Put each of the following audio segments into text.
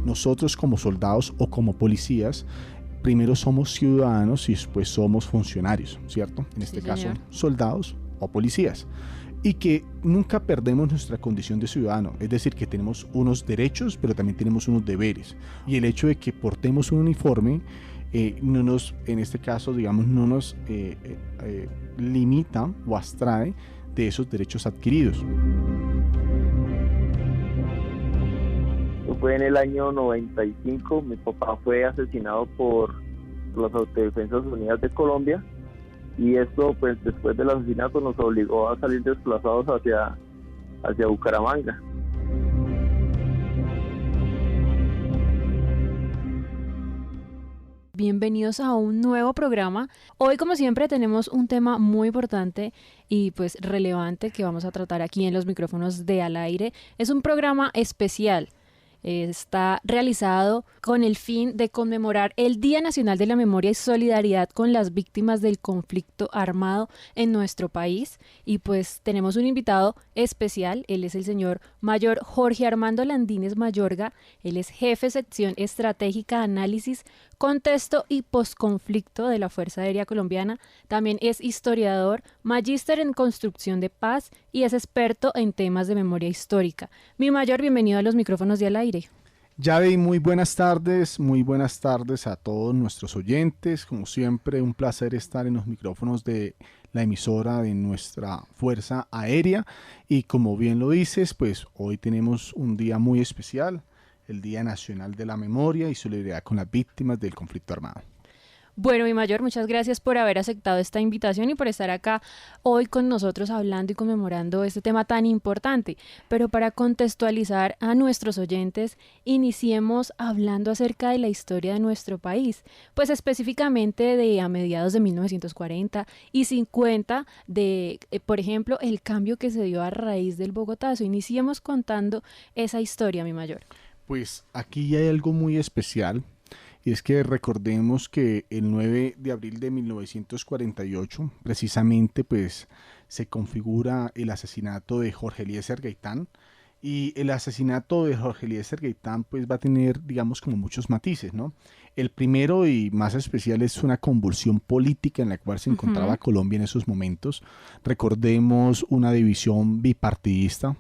nosotros como soldados o como policías, primero somos ciudadanos y después somos funcionarios, ¿cierto? En este caso, soldados o policías. Y que nunca perdemos nuestra condición de ciudadano, es decir, que tenemos unos derechos, pero también tenemos unos deberes. Y el hecho de que portemos un uniforme, no nos, en este caso, digamos, no nos limita o abstrae de esos derechos adquiridos. Fue en el año 95, mi papá fue asesinado por las Autodefensas Unidas de Colombia, y esto, pues, después del asesinato nos obligó a salir desplazados hacia Bucaramanga. Bienvenidos a un nuevo programa. Hoy, como siempre, tenemos un tema muy importante y pues relevante que vamos a tratar aquí en los micrófonos de Al Aire. Es un programa especial. Está realizado con el fin de conmemorar el Día Nacional de la Memoria y Solidaridad con las víctimas del conflicto armado en nuestro país. Y pues tenemos un invitado especial. Él es el señor Mayor Jorge Armando Landines Mayorga. Él es jefe sección estratégica, análisis, contexto y posconflicto de la Fuerza Aérea Colombiana. También es historiador, magíster en construcción de paz y es experto en temas de memoria histórica. Mi Mayor, bienvenido a los micrófonos de Al Aire. Yavi, muy buenas tardes a todos nuestros oyentes. Como siempre, un placer estar en los micrófonos de la emisora de nuestra Fuerza Aérea. Y como bien lo dices, pues hoy tenemos un día muy especial, el Día Nacional de la Memoria y Solidaridad con las Víctimas del Conflicto Armado. Bueno, mi Mayor, muchas gracias por haber aceptado esta invitación y por estar acá hoy con nosotros hablando y conmemorando este tema tan importante. Pero para contextualizar a nuestros oyentes, iniciemos hablando acerca de la historia de nuestro país, pues específicamente de a mediados de 1940 y 50 de, por ejemplo, el cambio que se dio a raíz del Bogotazo. Iniciemos contando esa historia, mi Mayor. Pues aquí hay algo muy especial. Y es que recordemos que el 9 de abril de 1948, precisamente, pues se configura el asesinato de Jorge Eliezer Gaitán. Y el asesinato de Jorge Eliezer Gaitán pues va a tener, digamos, como muchos matices, ¿no? El primero y más especial es una convulsión política en la cual se encontraba Colombia en esos momentos. Recordemos una división bipartidista,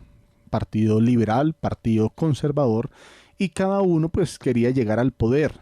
partido liberal, partido conservador, y cada uno pues quería llegar al poder.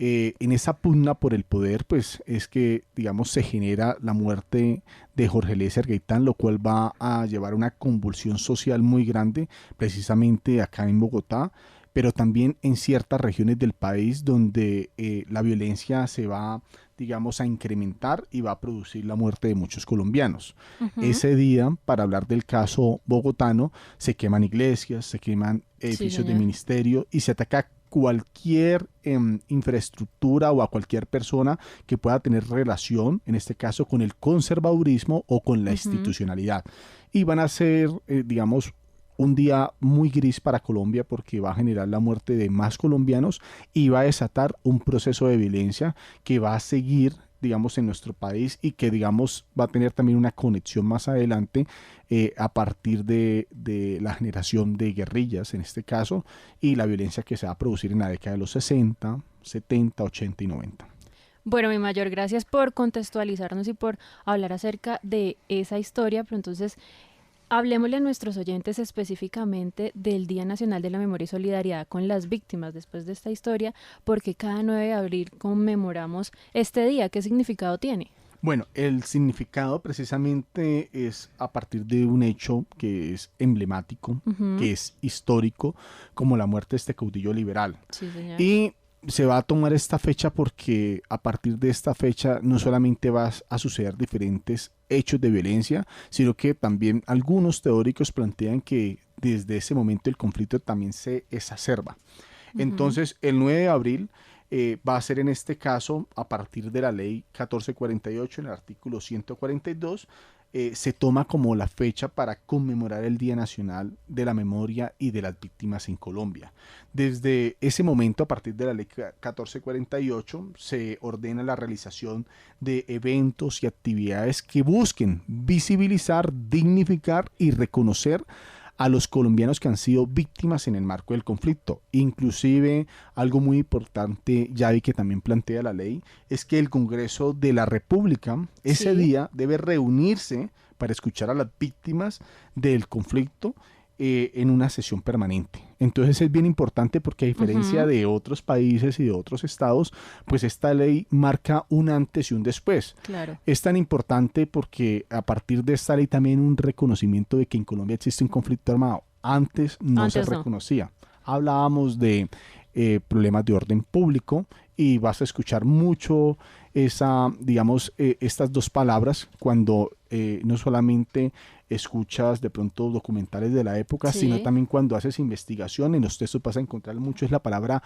En esa pugna por el poder, pues es que, digamos, se genera la muerte de Jorge Eliezer Gaitán, lo cual va a llevar a una convulsión social muy grande, precisamente acá en Bogotá, pero también en ciertas regiones del país donde la violencia se va, digamos, a incrementar y va a producir la muerte de muchos colombianos. Ese día, para hablar del caso bogotano, se queman iglesias, se queman edificios de ministerio y se ataca cualquier infraestructura o a cualquier persona que pueda tener relación, en este caso, con el conservadurismo o con la institucionalidad. Y van a ser, digamos, un día muy gris para Colombia porque va a generar la muerte de más colombianos y va a desatar un proceso de violencia que va a seguir, digamos, en nuestro país y que, digamos, va a tener también una conexión más adelante a partir de la generación de guerrillas, en este caso, y la violencia que se va a producir en la década de los 60, 70, 80 y 90. Bueno, mi Mayor, gracias por contextualizarnos y por hablar acerca de esa historia, pero entonces hablemosle a nuestros oyentes específicamente del Día Nacional de la Memoria y Solidaridad con las Víctimas después de esta historia, porque cada 9 de abril conmemoramos este día. ¿Qué significado tiene? Bueno, el significado precisamente es a partir de un hecho que es emblemático, que es histórico, como la muerte de este caudillo liberal. Sí, señor. Y se va a tomar esta fecha porque a partir de esta fecha no solamente va a suceder diferentes hechos de violencia, sino que también algunos teóricos plantean que desde ese momento el conflicto también se exacerba. Entonces, el 9 de abril va a ser en este caso, a partir de la ley 1448, en el artículo 142, se toma como la fecha para conmemorar el Día Nacional de la Memoria y de las Víctimas en Colombia. Desde ese momento, a partir de la ley 1448, se ordena la realización de eventos y actividades que busquen visibilizar, dignificar y reconocer a los colombianos que han sido víctimas en el marco del conflicto. Inclusive, algo muy importante, Yavi, que también plantea la ley, es que el Congreso de la República ese día debe reunirse para escuchar a las víctimas del conflicto en una sesión permanente. Entonces es bien importante porque a diferencia de otros países y de otros estados, pues esta ley marca un antes y un después. Claro. Es tan importante porque a partir de esta ley también un reconocimiento de que en Colombia existe un conflicto armado. Antes no se reconocía. Hablábamos de problemas de orden público y vas a escuchar mucho estas dos palabras cuando no solamente escuchas de pronto documentales de la época, sino también cuando haces investigación, en los textos vas a encontrar mucho es la palabra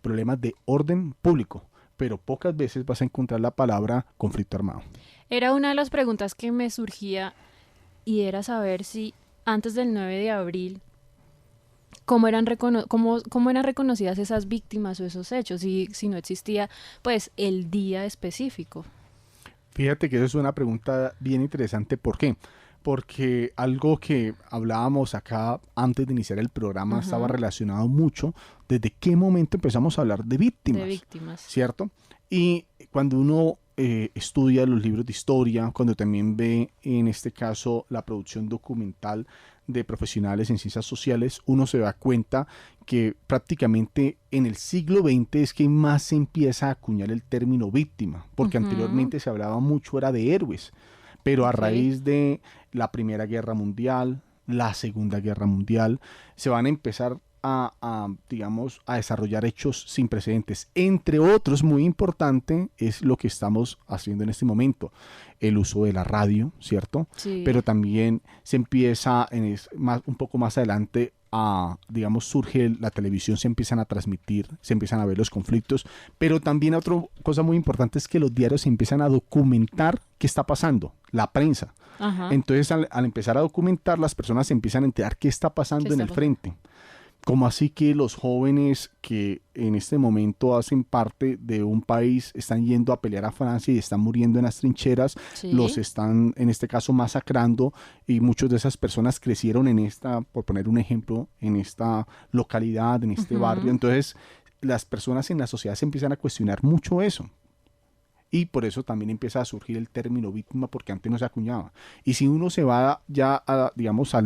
problemas de orden público, pero pocas veces vas a encontrar la palabra conflicto armado. Era una de las preguntas que me surgía y era saber si antes del 9 de abril, ¿cómo eran reconocidas esas víctimas o esos hechos? Si no existía, pues, el día específico. Fíjate que esa es una pregunta bien interesante. ¿Por qué? Porque algo que hablábamos acá antes de iniciar el programa estaba relacionado mucho desde qué momento empezamos a hablar de víctimas. De víctimas. ¿Cierto? Y cuando uno estudia los libros de historia, cuando también ve en este caso la producción documental de profesionales en ciencias sociales, uno se da cuenta que prácticamente en el siglo XX es que más se empieza a acuñar el término víctima, porque anteriormente se hablaba mucho, era de héroes, pero a raíz de la Primera Guerra Mundial, la Segunda Guerra Mundial, se van a empezar a desarrollar hechos sin precedentes. Entre otros, muy importante, es lo que estamos haciendo en este momento, el uso de la radio, ¿cierto? Sí. Pero también se empieza un poco más adelante surge la televisión, se empiezan a transmitir, se empiezan a ver los conflictos, pero también otra cosa muy importante es que los diarios se empiezan a documentar qué está pasando, la prensa. Entonces, al empezar a documentar, las personas se empiezan a enterar qué está pasando en el frente. Como así que los jóvenes que en este momento hacen parte de un país están yendo a pelear a Francia y están muriendo en las trincheras, los están en este caso masacrando, y muchas de esas personas crecieron por poner un ejemplo, en esta localidad, en este barrio. Entonces las personas en la sociedad se empiezan a cuestionar mucho eso. Y por eso también empieza a surgir el término víctima, porque antes no se acuñaba. Y si uno se va ya al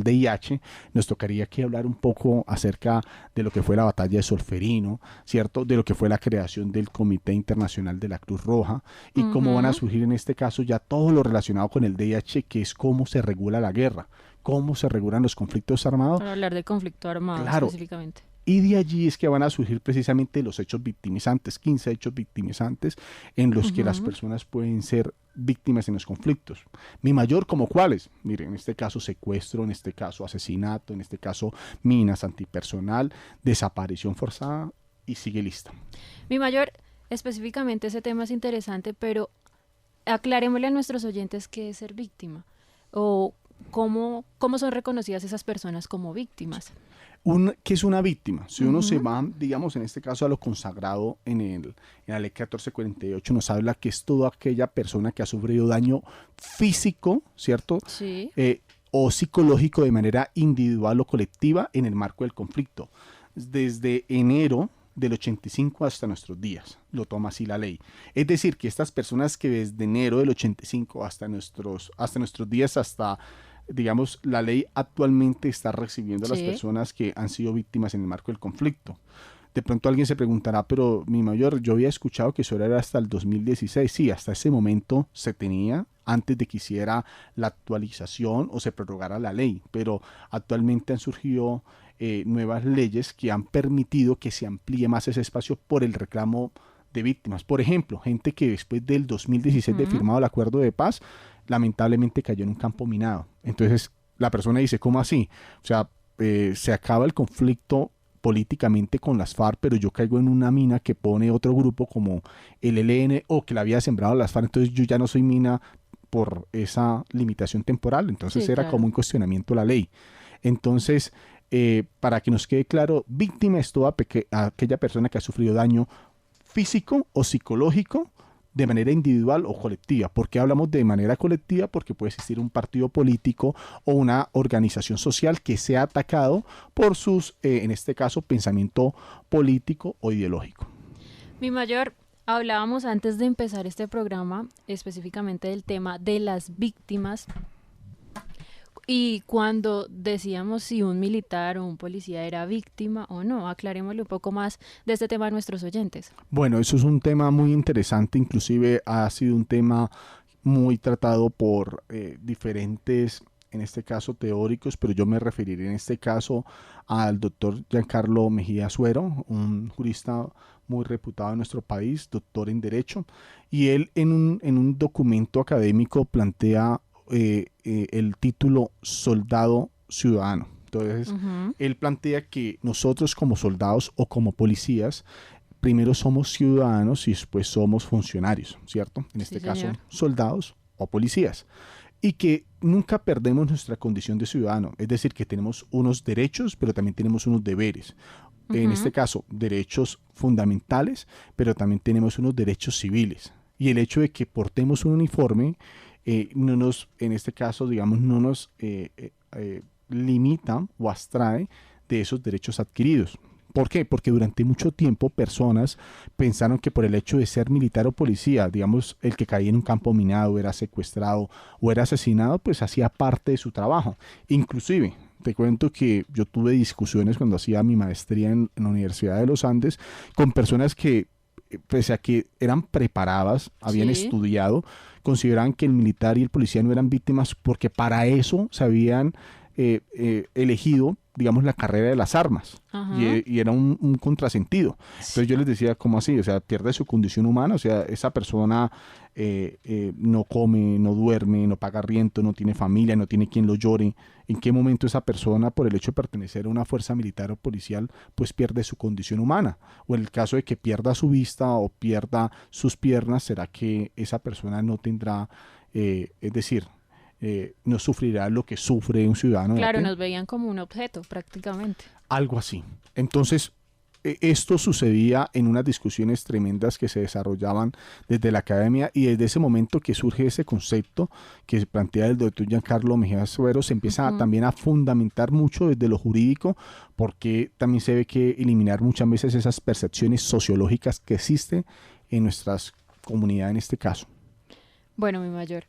DIH, nos tocaría aquí hablar un poco acerca de lo que fue la batalla de Solferino, ¿cierto? De lo que fue la creación del Comité Internacional de la Cruz Roja y cómo van a surgir en este caso ya todo lo relacionado con el DIH, que es cómo se regula la guerra, cómo se regulan los conflictos armados. Para hablar de conflicto armado específicamente. Y de allí es que van a surgir precisamente los hechos victimizantes, 15 hechos victimizantes en los que las personas pueden ser víctimas en los conflictos. Mi mayor, ¿como cuáles? Mire, en este caso secuestro, en este caso asesinato, en este caso minas antipersonal, desaparición forzada y sigue lista. Mi mayor, específicamente ese tema es interesante, pero aclarémosle a nuestros oyentes qué es ser víctima o cómo son reconocidas esas personas como víctimas. ¿Qué es una víctima? Si uno se va, digamos, en este caso a lo consagrado en la ley 1448, nos habla que es toda aquella persona que ha sufrido daño físico, ¿cierto? Sí. O psicológico de manera individual o colectiva en el marco del conflicto. Desde enero del 85 hasta nuestros días, lo toma así la ley. Es decir, que estas personas que desde enero del 85 hasta nuestros días, digamos, la ley actualmente está recibiendo a las personas que han sido víctimas en el marco del conflicto. De pronto alguien se preguntará, pero mi mayor, yo había escuchado que eso era hasta el 2016. Sí, hasta ese momento se tenía, antes de que hiciera la actualización o se prorrogara la ley, pero actualmente han surgido nuevas leyes que han permitido que se amplíe más ese espacio por el reclamo de víctimas. Por ejemplo, gente que después del 2016 de firmado el acuerdo de paz, lamentablemente cayó en un campo minado. Entonces la persona dice, ¿cómo así? O sea, se acaba el conflicto políticamente con las FARC, pero yo caigo en una mina que pone otro grupo como el ELN o que la había sembrado las FARC, entonces yo ya no soy mina por esa limitación temporal. Entonces era como un cuestionamiento a la ley. Entonces, para que nos quede claro, víctima es toda aquella persona que ha sufrido daño físico o psicológico de manera individual o colectiva. ¿Por qué hablamos de manera colectiva? Porque puede existir un partido político o una organización social que sea atacado por sus, en este caso, pensamiento político o ideológico. Mi mayor, hablábamos antes de empezar este programa específicamente del tema de las víctimas. Y cuando decíamos si un militar o un policía era víctima o no, aclarémosle un poco más de este tema a nuestros oyentes. Bueno, eso es un tema muy interesante, inclusive ha sido un tema muy tratado por diferentes, en este caso teóricos, pero yo me referiré en este caso al doctor Giancarlo Mejía Suero, un jurista muy reputado en nuestro país, doctor en Derecho, y él en un documento académico plantea el título Soldado Ciudadano. Entonces, él plantea que nosotros como soldados o como policías, primero somos ciudadanos y después somos funcionarios, ¿cierto? En este caso, soldados o policías. Y que nunca perdemos nuestra condición de ciudadano. Es decir, que tenemos unos derechos, pero también tenemos unos deberes. En este caso, derechos fundamentales, pero también tenemos unos derechos civiles. Y el hecho de que portemos un uniforme no nos, en este caso, digamos, no nos limita o abstrae de esos derechos adquiridos. ¿Por qué? Porque durante mucho tiempo personas pensaron que por el hecho de ser militar o policía, digamos, el que caía en un campo minado, era secuestrado o era asesinado, pues hacía parte de su trabajo. Inclusive, te cuento que yo tuve discusiones cuando hacía mi maestría en la Universidad de los Andes con personas que, pese a que eran preparadas, habían estudiado, consideraban que el militar y el policía no eran víctimas porque para eso se habían elegido, digamos, la carrera de las armas. Y era un contrasentido. Entonces yo les decía, ¿cómo así? O sea, pierde su condición humana, o sea, esa persona no come, no duerme, no paga arriendo, no tiene familia, no tiene quien lo llore. ¿En qué momento esa persona, por el hecho de pertenecer a una fuerza militar o policial, pues pierde su condición humana? O en el caso de que pierda su vista o pierda sus piernas, ¿será que esa persona no tendrá, es decir, no sufrirá lo que sufre un ciudadano? Claro, nos veían como un objeto prácticamente. Algo así. Entonces, esto sucedía en unas discusiones tremendas que se desarrollaban desde la academia, y desde ese momento que surge ese concepto que plantea el doctor Giancarlo Mejía Suero, se empieza también a fundamentar mucho desde lo jurídico, porque también se ve que eliminar muchas veces esas percepciones sociológicas que existen en nuestras comunidades en este caso. Bueno, mi mayor,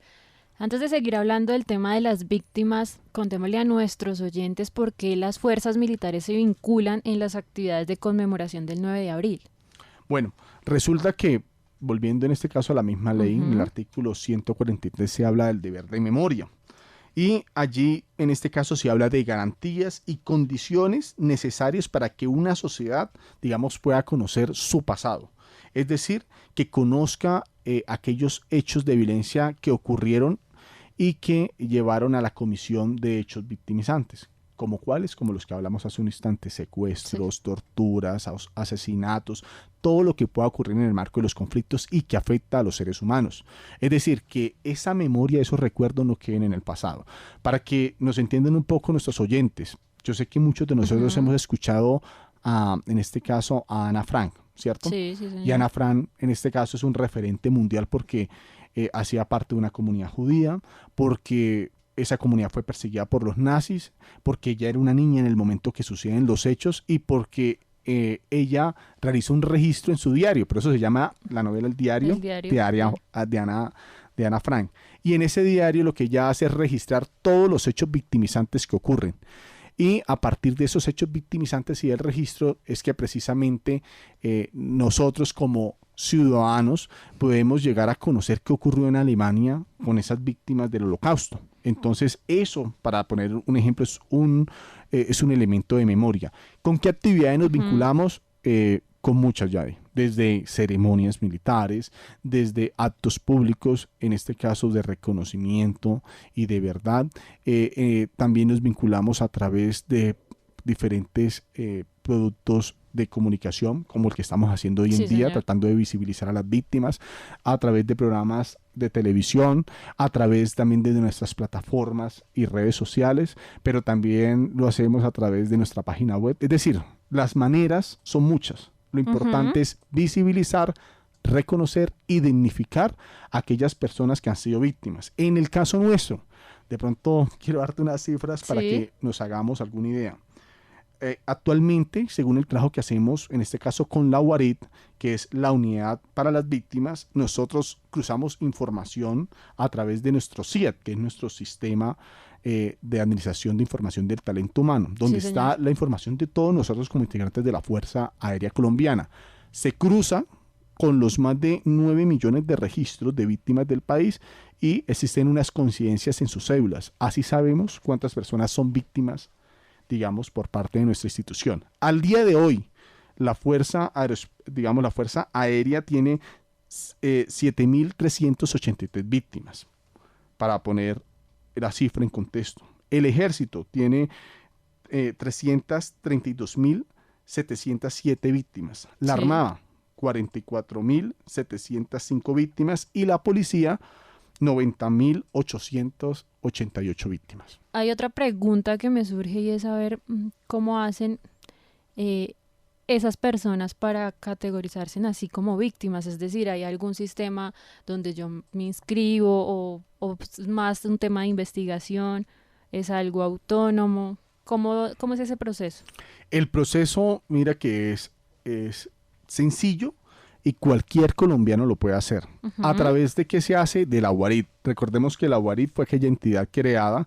antes de seguir hablando del tema de las víctimas, contémosle a nuestros oyentes por qué las fuerzas militares se vinculan en las actividades de conmemoración del 9 de abril. Bueno, resulta que, volviendo en este caso a la misma ley, en el artículo 143 se habla del deber de memoria. Y allí, en este caso, se habla de garantías y condiciones necesarias para que una sociedad, digamos, pueda conocer su pasado. Es decir, que conozca aquellos hechos de violencia que ocurrieron y que llevaron a la comisión de hechos victimizantes. ¿Como cuáles? Como los que hablamos hace un instante: secuestros, torturas, asesinatos, todo lo que pueda ocurrir en el marco de los conflictos y que afecta a los seres humanos. Es decir, que esa memoria, esos recuerdos no queden en el pasado. Para que nos entiendan un poco nuestros oyentes, yo sé que muchos de nosotros hemos escuchado, en este caso, a Ana Frank, ¿cierto? Sí, señor. Y Ana Frank, en este caso, es un referente mundial porque hacía parte de una comunidad judía, porque esa comunidad fue perseguida por los nazis, porque ella era una niña en el momento que suceden los hechos y porque ella realizó un registro en su diario. Por eso se llama la novela El Diario, de Ana Frank. Y en ese diario lo que ella hace es registrar todos los hechos victimizantes que ocurren. Y a partir de esos hechos victimizantes y del registro es que precisamente nosotros como ciudadanos podemos llegar a conocer qué ocurrió en Alemania con esas víctimas del Holocausto. Entonces eso, para poner un ejemplo, es un elemento de memoria. ¿Con qué actividades nos vinculamos? Con muchas ya, desde ceremonias militares, desde actos públicos, en este caso de reconocimiento y de verdad. También nos vinculamos a través de diferentes productos de comunicación, como el que estamos haciendo hoy en día, señor, tratando de visibilizar a las víctimas, a través de programas de televisión, a través también de nuestras plataformas y redes sociales, pero también lo hacemos a través de nuestra página web. Es decir, las maneras son muchas. Lo importante es visibilizar reconocer, identificar a aquellas personas que han sido víctimas. En el caso nuestro, de pronto quiero darte unas cifras para que nos hagamos alguna idea. Actualmente, según el trabajo que hacemos, en este caso con la UARIT, que es la unidad para las víctimas, nosotros cruzamos información a través de nuestro CIAT, que es nuestro sistema de administración de información del talento humano, donde está la información de todos nosotros como integrantes de la Fuerza Aérea Colombiana. Se cruza con los más de 9 millones de registros de víctimas del país y existen unas coincidencias en sus cédulas. Así sabemos cuántas personas son víctimas, digamos, por parte de nuestra institución. Al día de hoy, la Fuerza Aérea tiene 7.383 víctimas, para poner la cifra en contexto. El Ejército tiene 332.707 víctimas. La Armada, 44.705 víctimas. Y la Policía, 90.888 víctimas. Hay otra pregunta que me surge y es saber cómo hacen esas personas para categorizarse así como víctimas. Es decir, ¿hay algún sistema donde yo me inscribo o más un tema de investigación? ¿Es algo autónomo? ¿Cómo es ese proceso? El proceso, mira que es sencillo y cualquier colombiano lo puede hacer. ¿A través de qué se hace? De la UARIT. Recordemos que la UARIT fue aquella entidad creada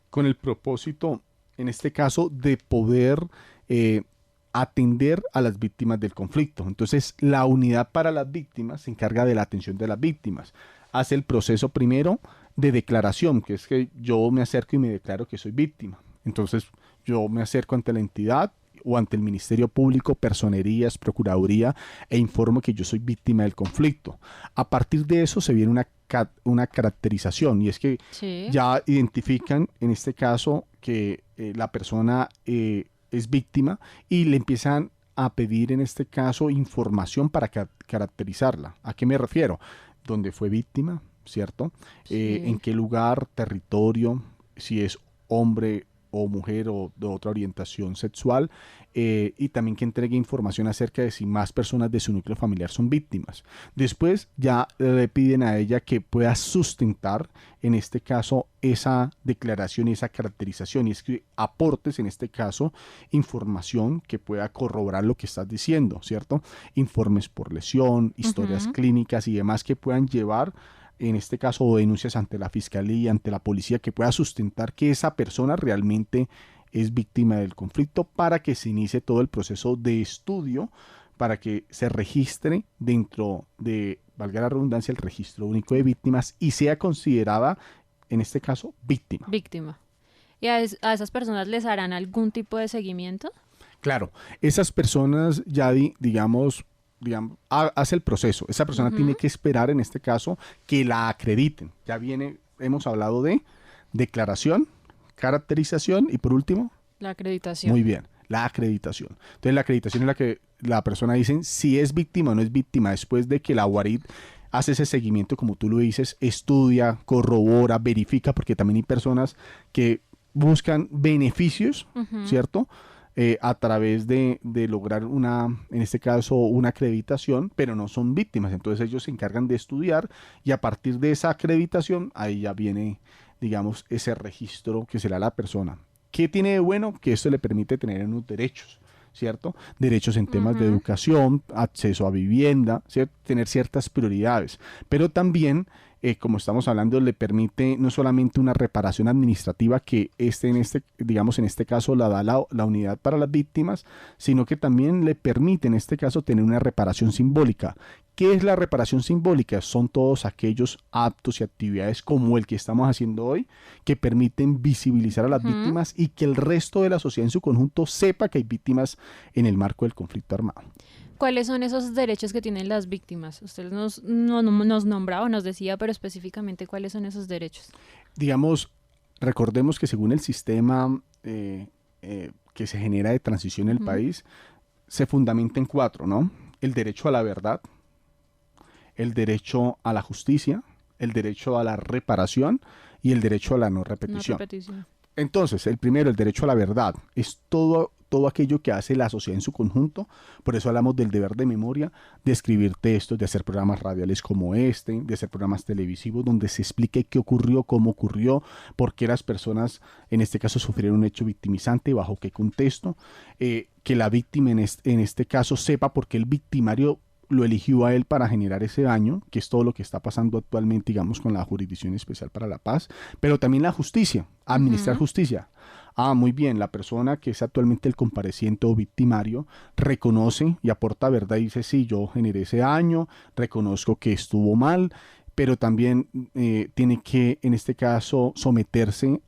con el propósito, en este caso, de poder atender a las víctimas del conflicto. Entonces, la unidad para las víctimas se encarga de la atención de las víctimas. Hace el proceso primero de declaración, que es que yo me acerco y me declaro que soy víctima. Entonces, yo me acerco ante la entidad o ante el Ministerio Público, Personerías, Procuraduría, e informo que yo soy víctima del conflicto. A partir de eso se viene una caracterización, y es que ya identifican, en este caso, que la persona es víctima y le empiezan a pedir, en este caso, información para caracterizarla. ¿A qué me refiero? ¿Dónde fue víctima? ¿Cierto? ¿En qué lugar, territorio? Si es hombre o mujer o de otra orientación sexual, y también que entregue información acerca de si más personas de su núcleo familiar son víctimas. Después ya le piden a ella que pueda sustentar, en este caso, esa declaración y esa caracterización, y es que aportes, en este caso, información que pueda corroborar lo que estás diciendo, ¿cierto? Informes por lesión, historias clínicas y demás que puedan llevar, en este caso, o denuncias ante la fiscalía, ante la policía, que pueda sustentar que esa persona realmente es víctima del conflicto, para que se inicie todo el proceso de estudio, para que se registre dentro de, valga la redundancia, el registro único de víctimas y sea considerada, en este caso, víctima. Víctima. ¿Y a esas personas les harán algún tipo de seguimiento? Claro, esas personas ya, digamos, hace el proceso. Esa persona tiene que esperar, en este caso, que la acrediten. Ya hemos hablado de declaración, caracterización y, por último, la acreditación. Muy bien, la acreditación. Entonces, la acreditación es la que la persona dice si es víctima o no es víctima, después de que la UARIT hace ese seguimiento, como tú lo dices, estudia, corrobora, verifica, porque también hay personas que buscan beneficios, ¿cierto? A través de lograr en este caso, una acreditación, pero no son víctimas. Entonces ellos se encargan de estudiar y a partir de esa acreditación, ahí ya viene, digamos, ese registro que será la persona. ¿Qué tiene de bueno? Que esto le permite tener unos derechos, ¿cierto? Derechos en temas de educación, acceso a vivienda, ¿cierto? Tener ciertas prioridades, pero también, como estamos hablando, le permite no solamente una reparación administrativa que en este caso la da la unidad para las víctimas, sino que también le permite, en este caso, tener una reparación simbólica. ¿Qué es la reparación simbólica? Son todos aquellos actos y actividades como el que estamos haciendo hoy, que permiten visibilizar a las víctimas y que el resto de la sociedad en su conjunto sepa que hay víctimas en el marco del conflicto armado. ¿Cuáles son esos derechos que tienen las víctimas? Usted nos nombraba, nos decía, pero específicamente, ¿cuáles son esos derechos? Digamos, recordemos que según el sistema que se genera de transición en el país, se fundamenta en 4, ¿no? El derecho a la verdad, el derecho a la justicia, el derecho a la reparación y el derecho a la no repetición. Entonces, el primero, el derecho a la verdad, es todo todo aquello que hace la sociedad en su conjunto. Por eso hablamos del deber de memoria, de escribir textos, de hacer programas radiales como este, de hacer programas televisivos donde se explique qué ocurrió, cómo ocurrió, por qué las personas en este caso sufrieron un hecho victimizante, bajo qué contexto, que la víctima en este caso sepa por qué el victimario lo eligió a él para generar ese daño, que es todo lo que está pasando actualmente, digamos, con la Jurisdicción Especial para la Paz, pero también la justicia, administrar justicia. Muy bien, la persona que es actualmente el compareciente o victimario reconoce y aporta verdad y dice, sí, yo generé ese daño, reconozco que estuvo mal, pero también tiene que, en este caso, someterse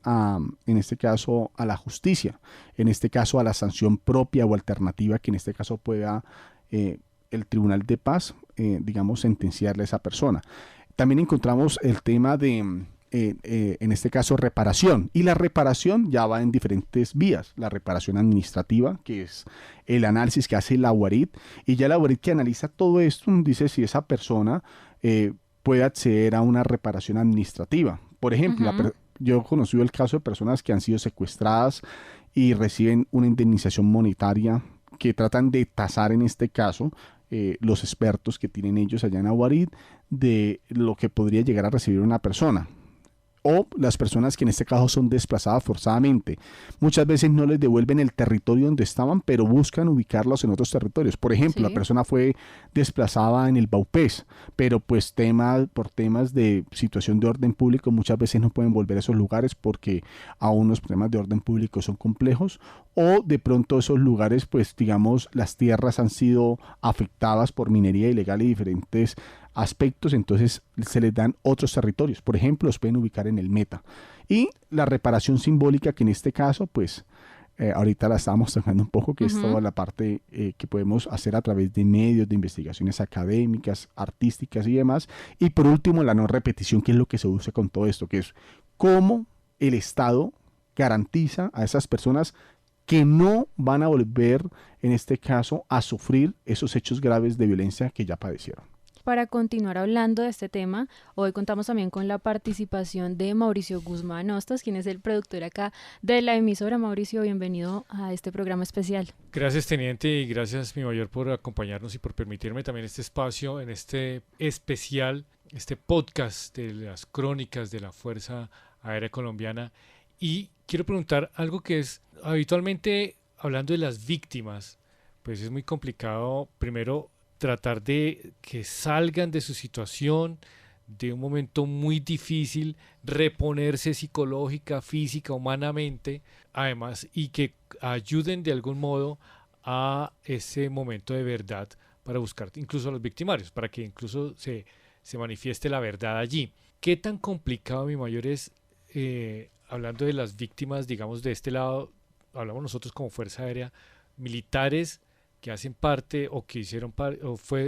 en este caso, a la justicia, en este caso, a la sanción propia o alternativa que en este caso pueda el Tribunal de Paz, digamos, sentenciarle a esa persona. También encontramos el tema de, en este caso, reparación. Y la reparación ya va en diferentes vías. La reparación administrativa, que es el análisis que hace la UARIT. Y ya la UARIT que analiza todo esto dice si esa persona puede acceder a una reparación administrativa. Por ejemplo, yo he conocido el caso de personas que han sido secuestradas y reciben una indemnización monetaria que tratan de tasar en este caso los expertos que tienen ellos allá en Aguarid de lo que podría llegar a recibir una persona. O las personas que en este caso son desplazadas forzadamente. Muchas veces no les devuelven el territorio donde estaban, pero buscan ubicarlos en otros territorios. Por ejemplo, la persona fue desplazada en el Baupés, pero pues por temas de situación de orden público muchas veces no pueden volver a esos lugares porque aún los problemas de orden público son complejos, o de pronto esos lugares, pues digamos, las tierras han sido afectadas por minería ilegal y diferentes aspectos, entonces se les dan otros territorios. Por ejemplo, los pueden ubicar en el Meta. Y la reparación simbólica, que en este caso, pues ahorita la estábamos tocando un poco, que es toda la parte que podemos hacer a través de medios, de investigaciones académicas, artísticas y demás. Y por último, la no repetición, que es lo que se usa con todo esto, que es cómo el Estado garantiza a esas personas que no van a volver, en este caso, a sufrir esos hechos graves de violencia que ya padecieron. Para continuar hablando de este tema, hoy contamos también con la participación de Mauricio Guzmán Hostos, quien es el productor acá de la emisora. Mauricio, bienvenido a este programa especial. Gracias, teniente, y gracias, mi mayor, por acompañarnos y por permitirme también este espacio en este especial, este podcast de las crónicas de la Fuerza Aérea Colombiana. Y quiero preguntar algo que es, habitualmente, hablando de las víctimas, pues es muy complicado, primero, tratar de que salgan de su situación, de un momento muy difícil, reponerse psicológica, física, humanamente, además, y que ayuden de algún modo a ese momento de verdad para buscar incluso a los victimarios, para que incluso se manifieste la verdad allí. ¿Qué tan complicado, mi mayor, es, hablando de las víctimas, digamos, de este lado, hablamos nosotros como Fuerza Aérea, militares que hacen parte o que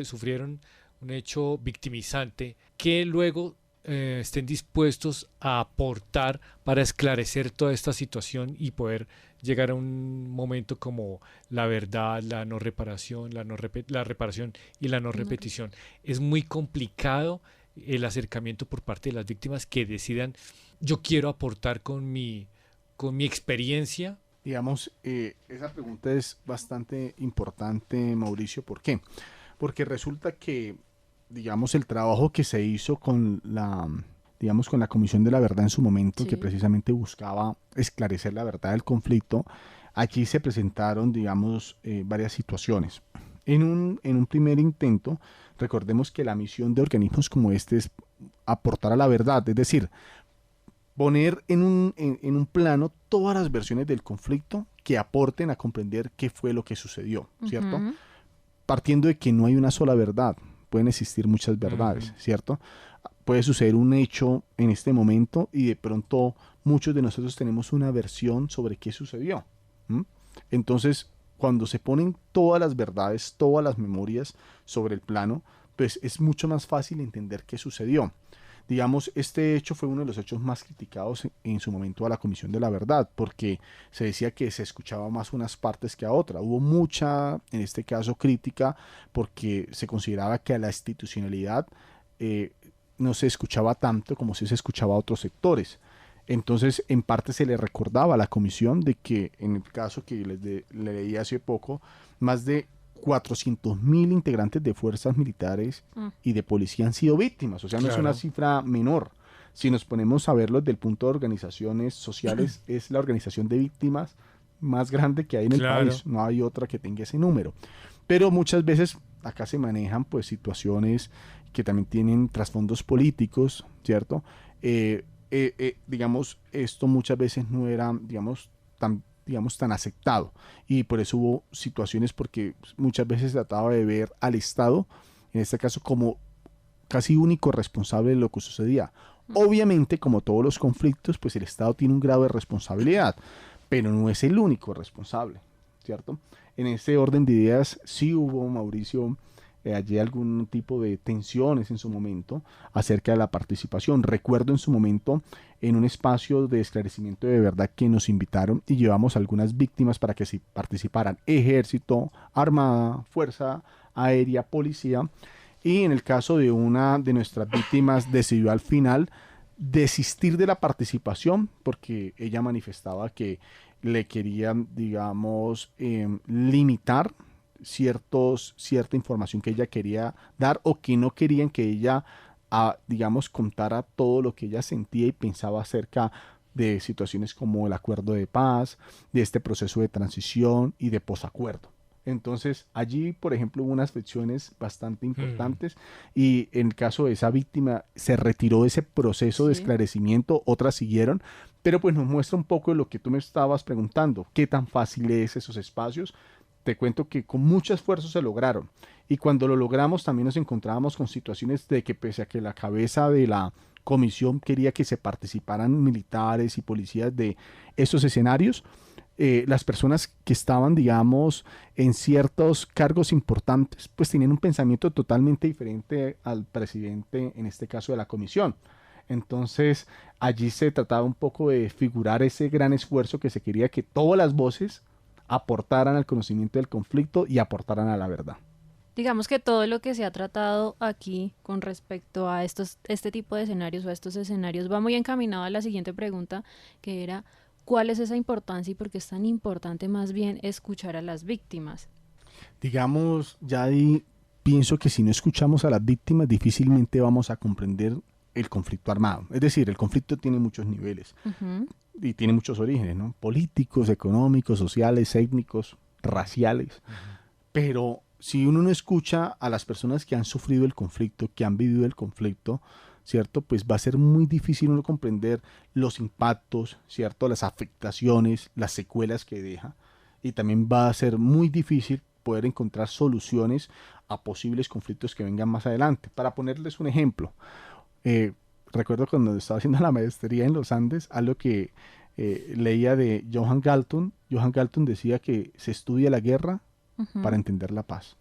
sufrieron un hecho victimizante, que luego estén dispuestos a aportar para esclarecer toda esta situación y poder llegar a un momento como la verdad, la no reparación, la reparación y la no repetición? Es muy complicado el acercamiento por parte de las víctimas que decidan, yo quiero aportar con mi experiencia. Digamos, esa pregunta es bastante importante, Mauricio. ¿Por qué? Porque resulta que, digamos, el trabajo que se hizo con la Comisión de la Verdad en su momento, que precisamente buscaba esclarecer la verdad del conflicto, aquí se presentaron, digamos, varias situaciones. En un primer intento, recordemos que la misión de organismos como este es aportar a la verdad, es decir, poner en un plano todas las versiones del conflicto que aporten a comprender qué fue lo que sucedió, ¿cierto? Partiendo de que no hay una sola verdad, pueden existir muchas verdades, ¿cierto? Puede suceder un hecho en este momento y de pronto muchos de nosotros tenemos una versión sobre qué sucedió. Entonces, cuando se ponen todas las verdades, todas las memorias sobre el plano, pues es mucho más fácil entender qué sucedió. Digamos, este hecho fue uno de los hechos más criticados en su momento a la Comisión de la Verdad, porque se decía que se escuchaba más unas partes que a otra. Hubo mucha, en este caso, crítica, porque se consideraba que a la institucionalidad no se escuchaba tanto como si se escuchaba a otros sectores. Entonces, en parte se le recordaba a la comisión de que en el caso que le leí hace poco, más de 400.000 integrantes de fuerzas militares y de policía han sido víctimas. O sea, no es una cifra menor. Si nos ponemos a verlo desde el punto de organizaciones sociales, es la organización de víctimas más grande que hay en el país. No hay otra que tenga ese número. Pero muchas veces acá se manejan pues situaciones que también tienen trasfondos políticos, ¿cierto? Digamos, esto muchas veces no era, tan aceptado, y por eso hubo situaciones, porque muchas veces se trataba de ver al Estado, en este caso, como casi único responsable de lo que sucedía. Obviamente, como todos los conflictos, pues el Estado tiene un grado de responsabilidad, pero no es el único responsable, ¿cierto? En ese orden de ideas sí hubo, Mauricio, allí algún tipo de tensiones en su momento acerca de la participación. Recuerdo en su momento en un espacio de esclarecimiento de verdad que nos invitaron y llevamos algunas víctimas para que participaran: ejército, armada, fuerza aérea, policía, y en el caso de una de nuestras víctimas decidió al final desistir de la participación porque ella manifestaba que le querían, digamos, limitar cierta información que ella quería dar, o que no querían que ella, digamos, contara todo lo que ella sentía y pensaba acerca de situaciones como el acuerdo de paz, de este proceso de transición y de posacuerdo. Entonces, allí, por ejemplo, hubo unas fricciones bastante importantes y en el caso de esa víctima se retiró de ese proceso de esclarecimiento, otras siguieron, pero pues nos muestra un poco de lo que tú me estabas preguntando: qué tan fácil es esos espacios. Te cuento que con mucho esfuerzo se lograron, y cuando lo logramos también nos encontrábamos con situaciones de que, pese a que la cabeza de la comisión quería que se participaran militares y policías de esos escenarios, las personas que estaban, digamos, en ciertos cargos importantes, pues tenían un pensamiento totalmente diferente al presidente, en este caso de la comisión. Entonces, allí se trataba un poco de figurar ese gran esfuerzo que se quería que todas las voces aportaran al conocimiento del conflicto y aportaran a la verdad. Digamos que todo lo que se ha tratado aquí con respecto a este tipo de escenarios o a estos escenarios va muy encaminado a la siguiente pregunta, que era: ¿cuál es esa importancia y por qué es tan importante más bien escuchar a las víctimas? Digamos, ya ahí pienso que si no escuchamos a las víctimas, difícilmente vamos a comprender el conflicto armado. Es decir, el conflicto tiene muchos niveles y tiene muchos orígenes, ¿no? Políticos, económicos, sociales, étnicos, raciales. Pero si uno no escucha a las personas que han sufrido el conflicto, que han vivido el conflicto, ¿cierto? Pues va a ser muy difícil uno comprender los impactos, ¿cierto? Las afectaciones, las secuelas que deja, y también va a ser muy difícil poder encontrar soluciones a posibles conflictos que vengan más adelante. Para ponerles un ejemplo, recuerdo cuando estaba haciendo la maestría en los Andes, algo que leía de Johan Galtung. Johan Galtung decía que se estudia la guerra para entender la paz.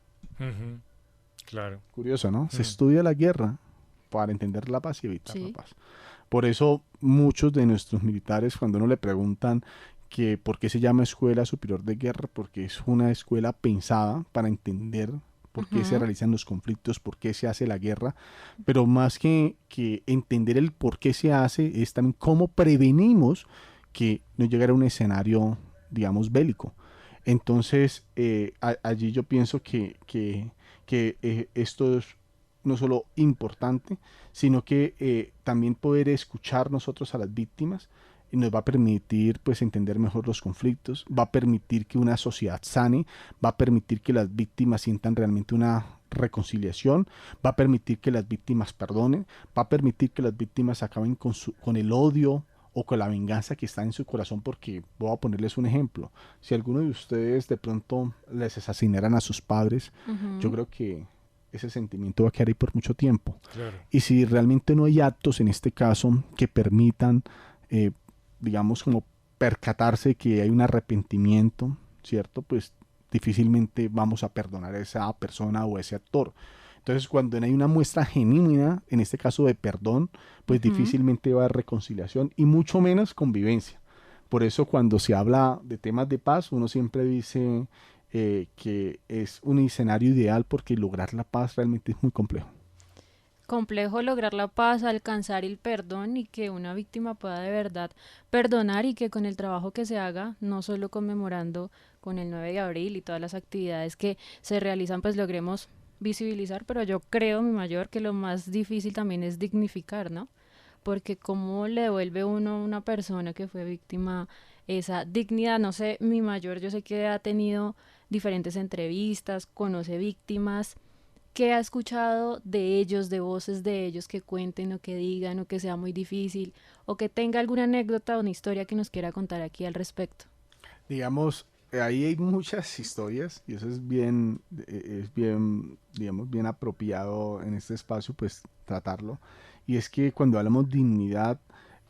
Claro. Curioso, ¿no? Se estudia la guerra para entender la paz y evitar la paz. Por eso muchos de nuestros militares, cuando uno le preguntan que por qué se llama Escuela Superior de Guerra, porque es una escuela pensada para entender por qué se realizan los conflictos, por qué se hace la guerra, pero más que entender el por qué se hace, es también cómo prevenimos que no llegara a un escenario, digamos, bélico. Entonces, allí yo pienso que esto es no solo importante, sino que también poder escuchar nosotros a las víctimas nos va a permitir, pues, entender mejor los conflictos, va a permitir que una sociedad sane, va a permitir que las víctimas sientan realmente una reconciliación, va a permitir que las víctimas perdonen, va a permitir que las víctimas acaben con el odio o con la venganza que está en su corazón, porque voy a ponerles un ejemplo: si alguno de ustedes de pronto les asesinaran a sus padres, yo creo que ese sentimiento va a quedar ahí por mucho tiempo. Claro. Y si realmente no hay actos en este caso que permitan, digamos, como percatarse que hay un arrepentimiento, ¿cierto? Pues difícilmente vamos a perdonar a esa persona o a ese actor. Entonces, cuando no hay una muestra genuina, en este caso de perdón, pues difícilmente va a haber reconciliación y mucho menos convivencia. Por eso, cuando se habla de temas de paz, uno siempre dice que es un escenario ideal, porque lograr la paz realmente es muy complejo. complejo lograr la paz, alcanzar el perdón y que una víctima pueda de verdad perdonar y que con el trabajo que se haga, no solo conmemorando con el 9 de abril y todas las actividades que se realizan, pues logremos visibilizar, pero yo creo, mi mayor, que lo más difícil también es dignificar, ¿no? Porque cómo le devuelve uno a una persona que fue víctima esa dignidad, no sé, mi mayor, yo sé que ha tenido diferentes entrevistas, conoce víctimas, ¿qué ha escuchado de ellos, de voces de ellos que cuenten o que digan o que sea muy difícil o que tenga alguna anécdota o una historia que nos quiera contar aquí al respecto? Digamos, ahí hay muchas historias y eso es bien, digamos, bien apropiado en este espacio, pues tratarlo. Y es que cuando hablamos de dignidad,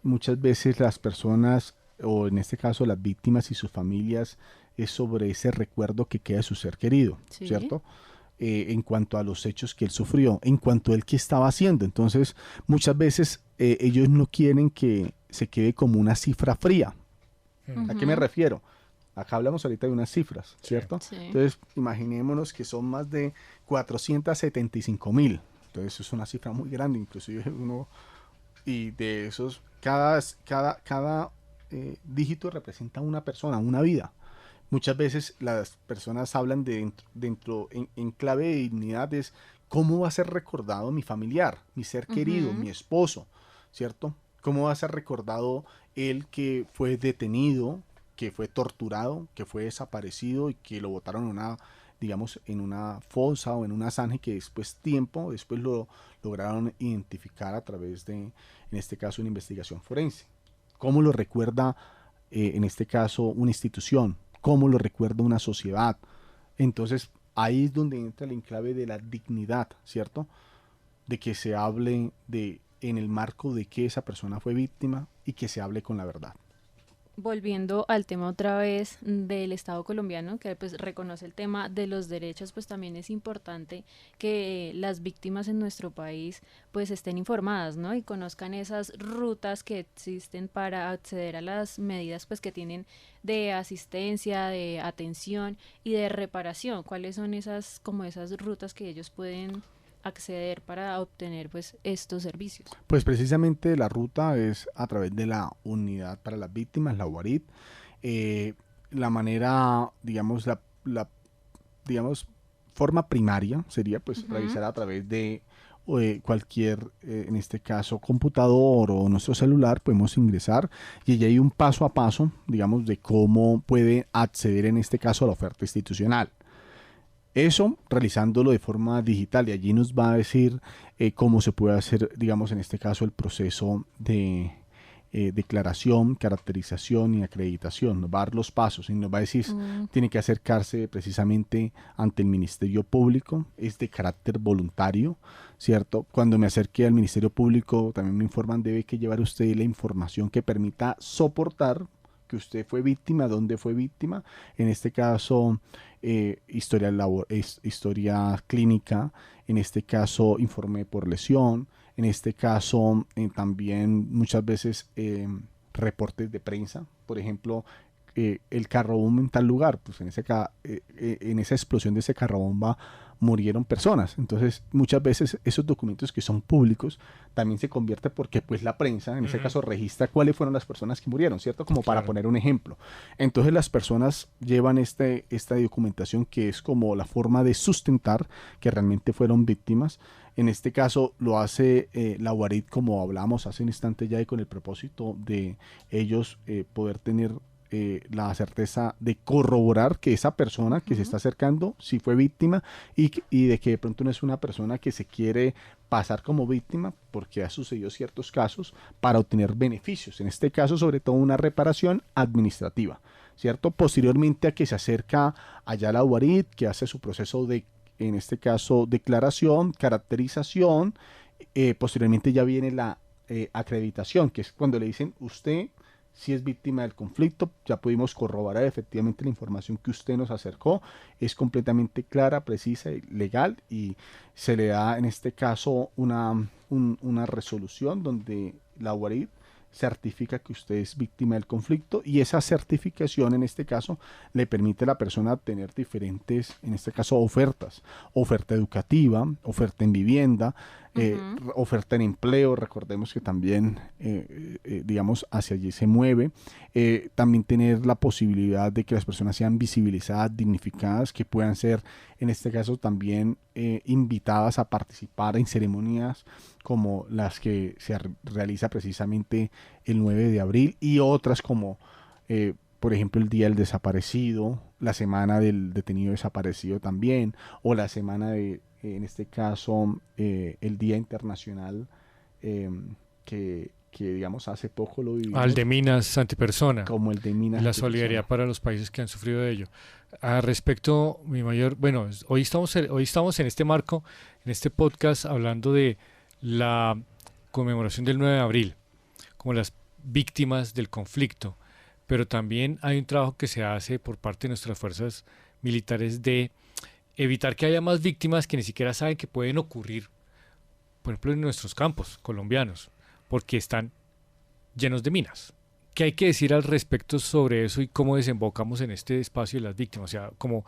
muchas veces las personas, o en este caso las víctimas y sus familias, es sobre ese recuerdo que queda de su ser querido, Sí. ¿cierto? En cuanto a los hechos que él sufrió, en cuanto a él que estaba haciendo. Entonces, muchas veces ellos no quieren que se quede como una cifra fría. ¿A qué me Ujú. refiero? Acá hablamos ahorita de unas cifras, ¿cierto? Sí. Entonces, imaginémonos que son más de 475.000. Entonces, eso es una cifra muy grande, inclusive uno, y de esos, cada dígito representa una persona, una vida. Muchas veces las personas hablan de en clave de dignidad es cómo va a ser recordado mi familiar, mi ser querido, Ujú. mi esposo, ¿cierto? ¿Cómo va a ser recordado él que fue detenido, que fue torturado, que fue desaparecido y que lo botaron en una, digamos, en una fosa o en una zanja y que después lo lograron identificar a través de, en este caso, una investigación forense? ¿Cómo lo recuerda, en este caso, una institución? ¿Cómo lo recuerda una sociedad? Entonces, ahí es donde entra el enclave de la dignidad, ¿cierto? De que se hable de, en el marco de que esa persona fue víctima y que se hable con la verdad. Volviendo al tema otra vez del Estado colombiano, que pues reconoce el tema de los derechos, pues también es importante que las víctimas en nuestro país pues estén informadas, ¿no? Y conozcan esas rutas que existen para acceder a las medidas pues que tienen de asistencia, de atención y de reparación. ¿Cuáles son esas como esas rutas que ellos pueden acceder para obtener pues estos servicios? Pues precisamente la ruta es a través de la Unidad para las Víctimas, la UARIT. La manera, digamos, digamos, forma primaria sería pues Ujú. revisar a través de cualquier, en este caso, computador o nuestro celular, podemos ingresar y allí hay un paso a paso, digamos, de cómo puede acceder en este caso a la oferta institucional. Eso realizándolo de forma digital y allí nos va a decir cómo se puede hacer, digamos, en este caso, el proceso de declaración, caracterización y acreditación. Nos va a dar los pasos y nos va a decir, Mm. tiene que acercarse precisamente ante el Ministerio Público, es de carácter voluntario, ¿cierto? Cuando me acerque al Ministerio Público, también me informan, debe que llevar usted la información que permita soportar que usted fue víctima, dónde fue víctima, en este caso historia clínica, en este caso informe por lesión, en este caso también muchas veces reportes de prensa, por ejemplo, el carrobomba en tal lugar, pues en esa explosión de ese carrobomba murieron personas. Entonces, muchas veces esos documentos que son públicos también se convierte porque pues la prensa, en ese Ujú. caso, registra cuáles fueron las personas que murieron, ¿cierto? Como para Claro. poner un ejemplo. Entonces, las personas llevan esta documentación que es como la forma de sustentar que realmente fueron víctimas. En este caso lo hace la UARIT, como hablamos hace un instante ya, y con el propósito de ellos poder tener la certeza de corroborar que esa persona que se Ujú. está acercando sí fue víctima y de que de pronto no es una persona que se quiere pasar como víctima porque ha sucedido ciertos casos para obtener beneficios, en este caso sobre todo una reparación administrativa, ¿cierto? Posteriormente a que se acerca allá a la UARIT, que hace su proceso de, en este caso, declaración, caracterización, posteriormente ya viene la acreditación, que es cuando le dicen usted si es víctima del conflicto, ya pudimos corroborar efectivamente la información que usted nos acercó, es completamente clara, precisa y legal y se le da en este caso una resolución donde la UARID certifica que usted es víctima del conflicto y esa certificación en este caso le permite a la persona tener diferentes, en este caso, ofertas, oferta educativa, oferta en vivienda, oferta en empleo, recordemos que también, digamos, hacia allí se mueve. También tener la posibilidad de que las personas sean visibilizadas, dignificadas, que puedan ser, en este caso, también invitadas a participar en ceremonias como las que se realiza precisamente el 9 de abril y otras como, por ejemplo, el Día del Desaparecido, la Semana del Detenido Desaparecido también, o la semana de, en este caso, el Día Internacional que, digamos, hace poco lo vivimos. Al de Minas Antipersona. Como el de Minas y la Antipersona. solidaridad para los países que han sufrido de ello. A respecto, mi mayor, bueno, hoy estamos en este marco, en este podcast, hablando de la conmemoración del 9 de abril, como las víctimas del conflicto, pero también hay un trabajo que se hace por parte de nuestras fuerzas militares de evitar que haya más víctimas que ni siquiera saben que pueden ocurrir, por ejemplo, en nuestros campos colombianos, porque están llenos de minas. ¿Qué hay que decir al respecto sobre eso y cómo desembocamos en este espacio de las víctimas? O sea, como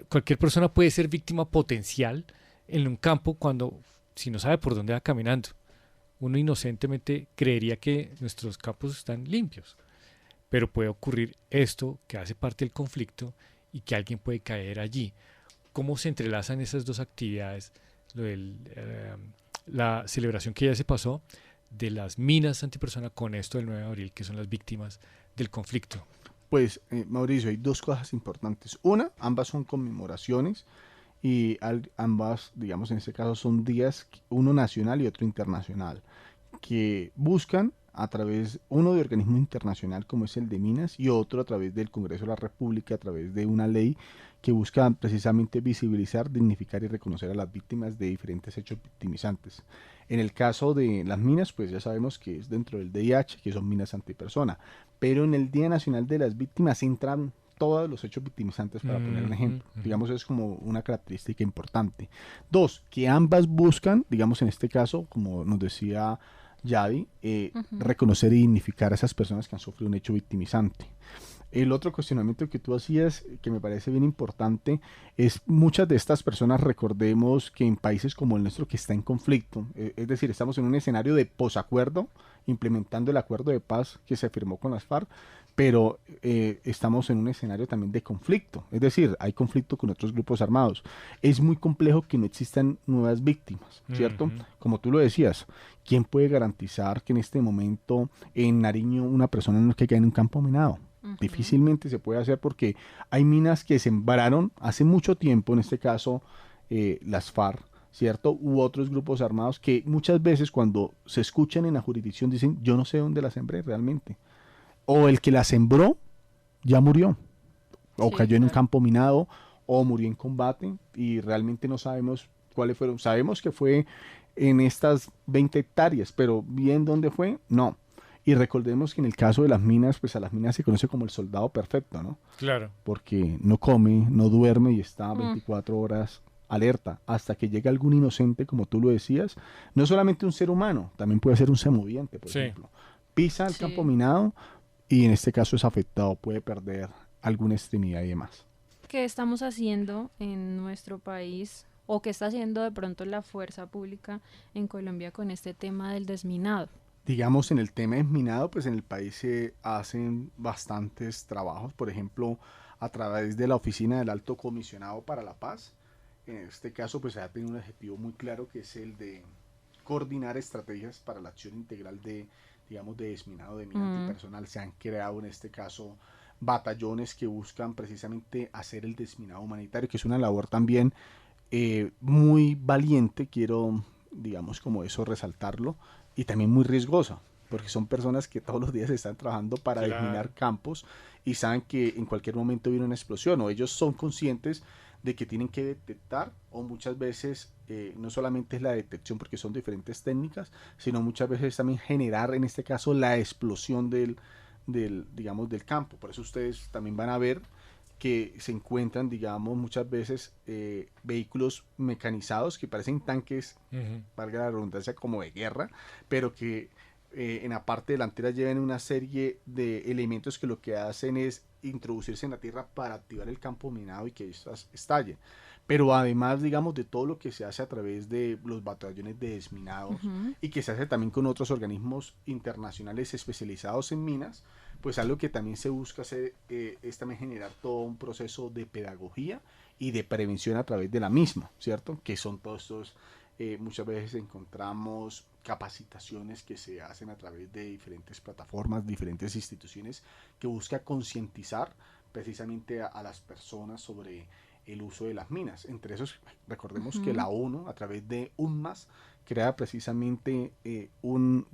cualquier persona puede ser víctima potencial en un campo cuando, si no sabe por dónde va caminando, uno inocentemente creería que nuestros campos están limpios, pero puede ocurrir esto que hace parte del conflicto y que alguien puede caer allí. ¿Cómo se entrelazan esas dos actividades? La celebración que ya se pasó de las minas antipersona con esto del 9 de abril, que son las víctimas del conflicto. Pues, Mauricio, hay dos cosas importantes. Una, ambas son conmemoraciones y ambas, digamos, en este caso son días, uno nacional y otro internacional, que buscan a través, uno de organismo internacional como es el de Minas y otro a través del Congreso de la República, a través de una ley que busca precisamente visibilizar, dignificar y reconocer a las víctimas de diferentes hechos victimizantes. En el caso de las minas, pues ya sabemos que es dentro del DIH, que son minas antipersona, pero en el Día Nacional de las Víctimas entran todos los hechos victimizantes, para poner un ejemplo. Digamos, es como una característica importante. Dos, que ambas buscan, digamos en este caso, como nos decía Yadi, reconocer y dignificar a esas personas que han sufrido un hecho victimizante. El otro cuestionamiento que tú hacías, que me parece bien importante, es muchas de estas personas, recordemos que en países como el nuestro que está en conflicto, es decir, estamos en un escenario de posacuerdo, implementando el acuerdo de paz que se firmó con las FARC, pero estamos en un escenario también de conflicto, es decir, hay conflicto con otros grupos armados. Es muy complejo que no existan nuevas víctimas, ¿cierto? Como tú lo decías, ¿quién puede garantizar que en este momento en Nariño una persona no caiga en un campo minado? Difícilmente se puede hacer porque hay minas que sembraron hace mucho tiempo, en este caso las FARC, ¿cierto? U otros grupos armados que muchas veces cuando se escuchan en la jurisdicción dicen, yo no sé dónde la sembré realmente. O el que la sembró ya murió, o sí, cayó en un campo minado, o murió en combate, y realmente no sabemos cuáles fueron. Sabemos que fue en estas 20 hectáreas, pero bien dónde fue, no. Y recordemos que en el caso de las minas, pues a las minas se conoce como el soldado perfecto, ¿no? Claro. Porque no come, no duerme y está 24 horas alerta hasta que llega algún inocente, como tú lo decías. No solamente un ser humano, también puede ser un ser moviente, por ejemplo. Pisa el campo minado y en este caso es afectado, puede perder alguna extremidad y demás. ¿Qué estamos haciendo en nuestro país o qué está haciendo de pronto la fuerza pública en Colombia con este tema del desminado? Digamos, en el tema desminado, pues en el país se hacen bastantes trabajos, por ejemplo, a través de la Oficina del Alto Comisionado para la Paz. En este caso, pues se ha tenido un objetivo muy claro que es el de coordinar estrategias para la acción integral de, digamos, de desminado de mina antipersonal. Se han creado en este caso batallones que buscan precisamente hacer el desminado humanitario, que es una labor también muy valiente, quiero, digamos, como eso resaltarlo, y también muy riesgosa, porque son personas que todos los días están trabajando para desminar campos y saben que en cualquier momento viene una explosión, o ellos son conscientes de que tienen que detectar, o muchas veces no solamente es la detección, porque son diferentes técnicas, sino muchas veces también generar, en este caso, la explosión del digamos, del campo. Por eso ustedes también van a ver que se encuentran, digamos, muchas veces vehículos mecanizados que parecen tanques, valga la redundancia, como de guerra, pero que en la parte delantera llevan una serie de elementos que lo que hacen es introducirse en la tierra para activar el campo minado y que estas estallen. Pero además, digamos, de todo lo que se hace a través de los batallones de desminados Ujú. y que se hace también con otros organismos internacionales especializados en minas, pues algo que también se busca hacer es también generar todo un proceso de pedagogía y de prevención a través de la misma, ¿cierto? Que son todos estos, muchas veces encontramos capacitaciones que se hacen a través de diferentes plataformas, diferentes instituciones que busca concientizar precisamente a las personas sobre el uso de las minas. Entre esos, recordemos que Ujú. la ONU, a través de UNMAS, crea precisamente un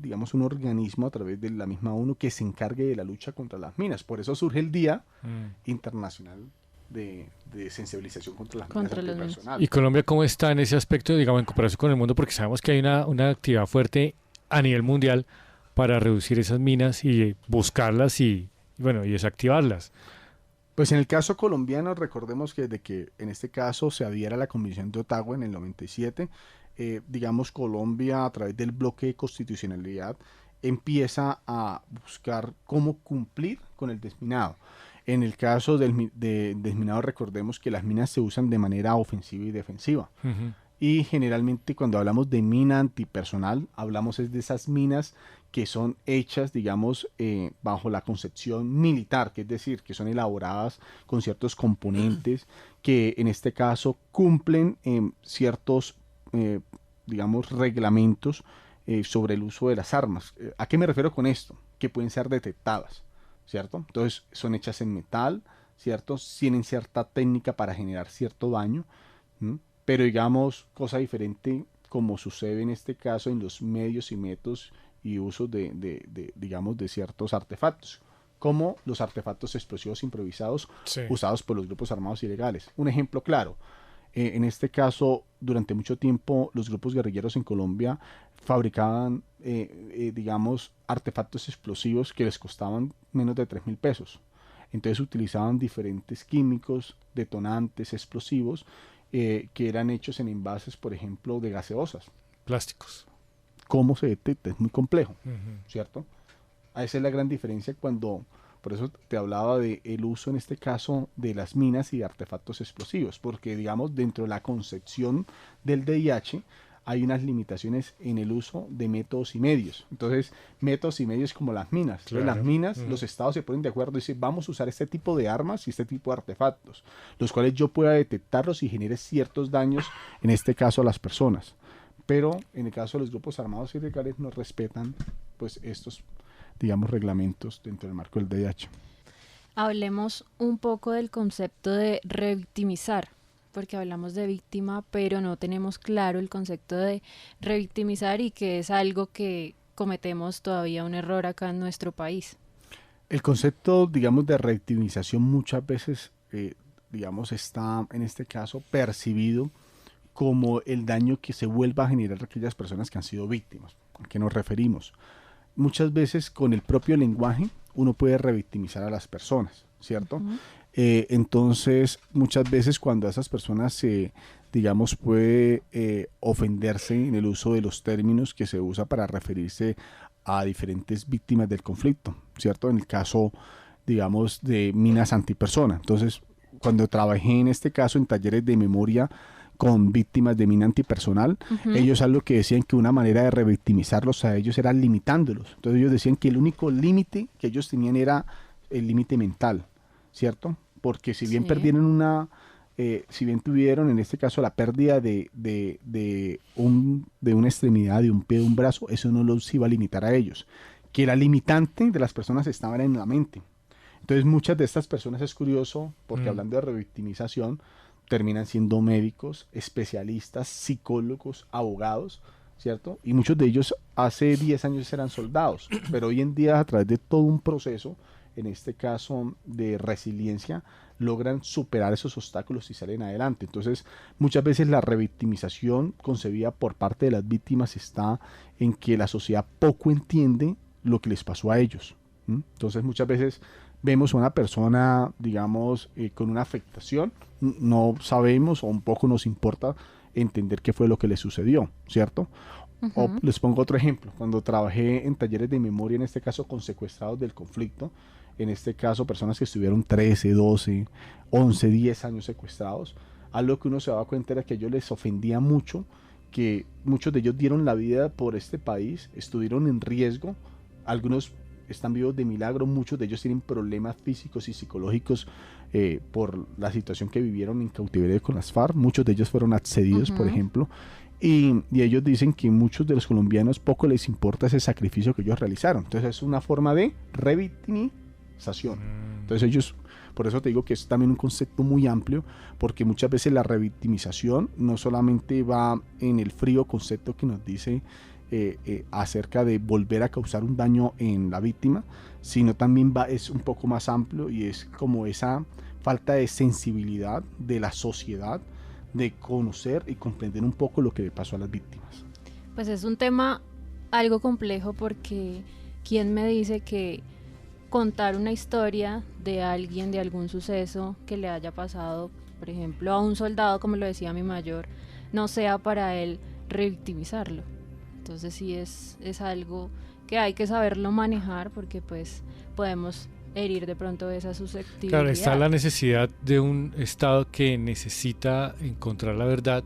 organismo a través de la misma ONU que se encargue de la lucha contra las minas. Por eso surge el Día Mm. Internacional de Sensibilización contra las Minas Contra los menos. ¿Y Antipersonal. Colombia cómo está en ese aspecto, digamos, en comparación con el mundo? Porque sabemos que hay una actividad fuerte a nivel mundial para reducir esas minas y buscarlas bueno, y desactivarlas. Pues en el caso colombiano, recordemos que desde que en este caso se adhiera a la Convención de Ottawa en el 97, digamos Colombia a través del bloque de constitucionalidad empieza a buscar cómo cumplir con el desminado. En el caso del desminado, recordemos que las minas se usan de manera ofensiva y defensiva. Ujú. Y generalmente cuando hablamos de mina antipersonal, hablamos es de esas minas que son hechas, digamos, bajo la concepción militar, que es decir, que son elaboradas con ciertos componentes que en este caso cumplen ciertos, eh, digamos, reglamentos sobre el uso de las armas. ¿A qué me refiero con esto? Que pueden ser detectadas, ¿cierto? Entonces son hechas en metal, ¿cierto? Tienen cierta técnica para generar cierto daño. ¿Mm? Pero digamos, cosa diferente como sucede en este caso en los medios y métodos y usos digamos, de ciertos artefactos, como los artefactos explosivos improvisados Sí. usados por los grupos armados ilegales. Un ejemplo claro, en este caso, durante mucho tiempo los grupos guerrilleros en Colombia fabricaban, digamos, artefactos explosivos que les costaban menos de 3.000 pesos. Entonces utilizaban diferentes químicos, detonantes, explosivos, que eran hechos en envases, por ejemplo, de gaseosas. Plásticos. ¿Cómo se detecta? Es muy complejo, Ujú. ¿cierto? Esa es la gran diferencia cuando, por eso te hablaba de el uso en este caso de las minas y de artefactos explosivos, porque digamos dentro de la concepción del DIH hay unas limitaciones en el uso de métodos y medios. Entonces, métodos y medios como las minas. Entonces, las Claro. minas, Ujú. los estados se ponen de acuerdo y dicen, vamos a usar este tipo de armas y este tipo de artefactos, los cuales yo pueda detectarlos y genere ciertos daños, en este caso a las personas. Pero en el caso de los grupos armados ilegales no respetan pues estos, digamos, reglamentos dentro del marco del DIH. Hablemos un poco del concepto de revictimizar, porque hablamos de víctima, pero no tenemos claro el concepto de revictimizar y que es algo que cometemos todavía un error acá en nuestro país. El concepto, digamos, de revictimización muchas veces, digamos, está en este caso percibido como el daño que se vuelva a generar a aquellas personas que han sido víctimas. ¿A qué nos referimos? Muchas veces con el propio lenguaje uno puede revictimizar a las personas, ¿cierto? Ujú. Entonces, muchas veces cuando a esas personas se, digamos, puede ofenderse en el uso de los términos que se usa para referirse a diferentes víctimas del conflicto, ¿cierto? En el caso, digamos, de minas antipersona. Entonces, cuando trabajé en este caso en talleres de memoria con víctimas de mina antipersonal, Ujú. ellos algo que decían que una manera de revictimizarlos a ellos era limitándolos. Entonces ellos decían que el único límite que ellos tenían era el límite mental, ¿cierto? Porque si bien Sí. perdieron si bien tuvieron en este caso la pérdida de una extremidad, de un pie, de un brazo, eso no los iba a limitar a ellos. Que la limitante de las personas estaba en la mente. Entonces muchas de estas personas es curioso, porque Mm. hablando de revictimización, terminan siendo médicos, especialistas, psicólogos, abogados, ¿cierto? Y muchos de ellos hace 10 años eran soldados, pero hoy en día a través de todo un proceso, en este caso de resiliencia, logran superar esos obstáculos y salen adelante. Entonces, muchas veces la revictimización concebida por parte de las víctimas está en que la sociedad poco entiende lo que les pasó a ellos. ¿Mm? Entonces, muchas veces vemos a una persona, digamos, con una afectación, no sabemos o un poco nos importa entender qué fue lo que le sucedió, ¿cierto? O Ujú. les pongo otro ejemplo, cuando trabajé en talleres de memoria, en este caso con secuestrados del conflicto, en este caso personas que estuvieron 13, 12, 11, 10 años secuestrados, algo que uno se daba cuenta era que a ellos les ofendía mucho, que muchos de ellos dieron la vida por este país, estuvieron en riesgo, algunos están vivos de milagro, muchos de ellos tienen problemas físicos y psicológicos por la situación que vivieron en cautiverio con las FARC, muchos de ellos fueron accedidos, por ejemplo, y ellos dicen que muchos de los colombianos poco les importa ese sacrificio que ellos realizaron, entonces es una forma de revictimización, entonces ellos, por eso te digo que es también un concepto muy amplio, porque muchas veces la revictimización no solamente va en el frío concepto que nos dice acerca de volver a causar un daño en la víctima, sino también es un poco más amplio y es como esa falta de sensibilidad de la sociedad de conocer y comprender un poco lo que le pasó a las víctimas. Pues es un tema algo complejo porque ¿quién me dice que contar una historia de alguien, de algún suceso que le haya pasado, por ejemplo, a un soldado, como lo decía mi mayor, no sea para él revictimizarlo? Entonces sí es algo que hay que saberlo manejar porque pues podemos herir de pronto esa susceptibilidad. Claro, está la necesidad de un Estado que necesita encontrar la verdad,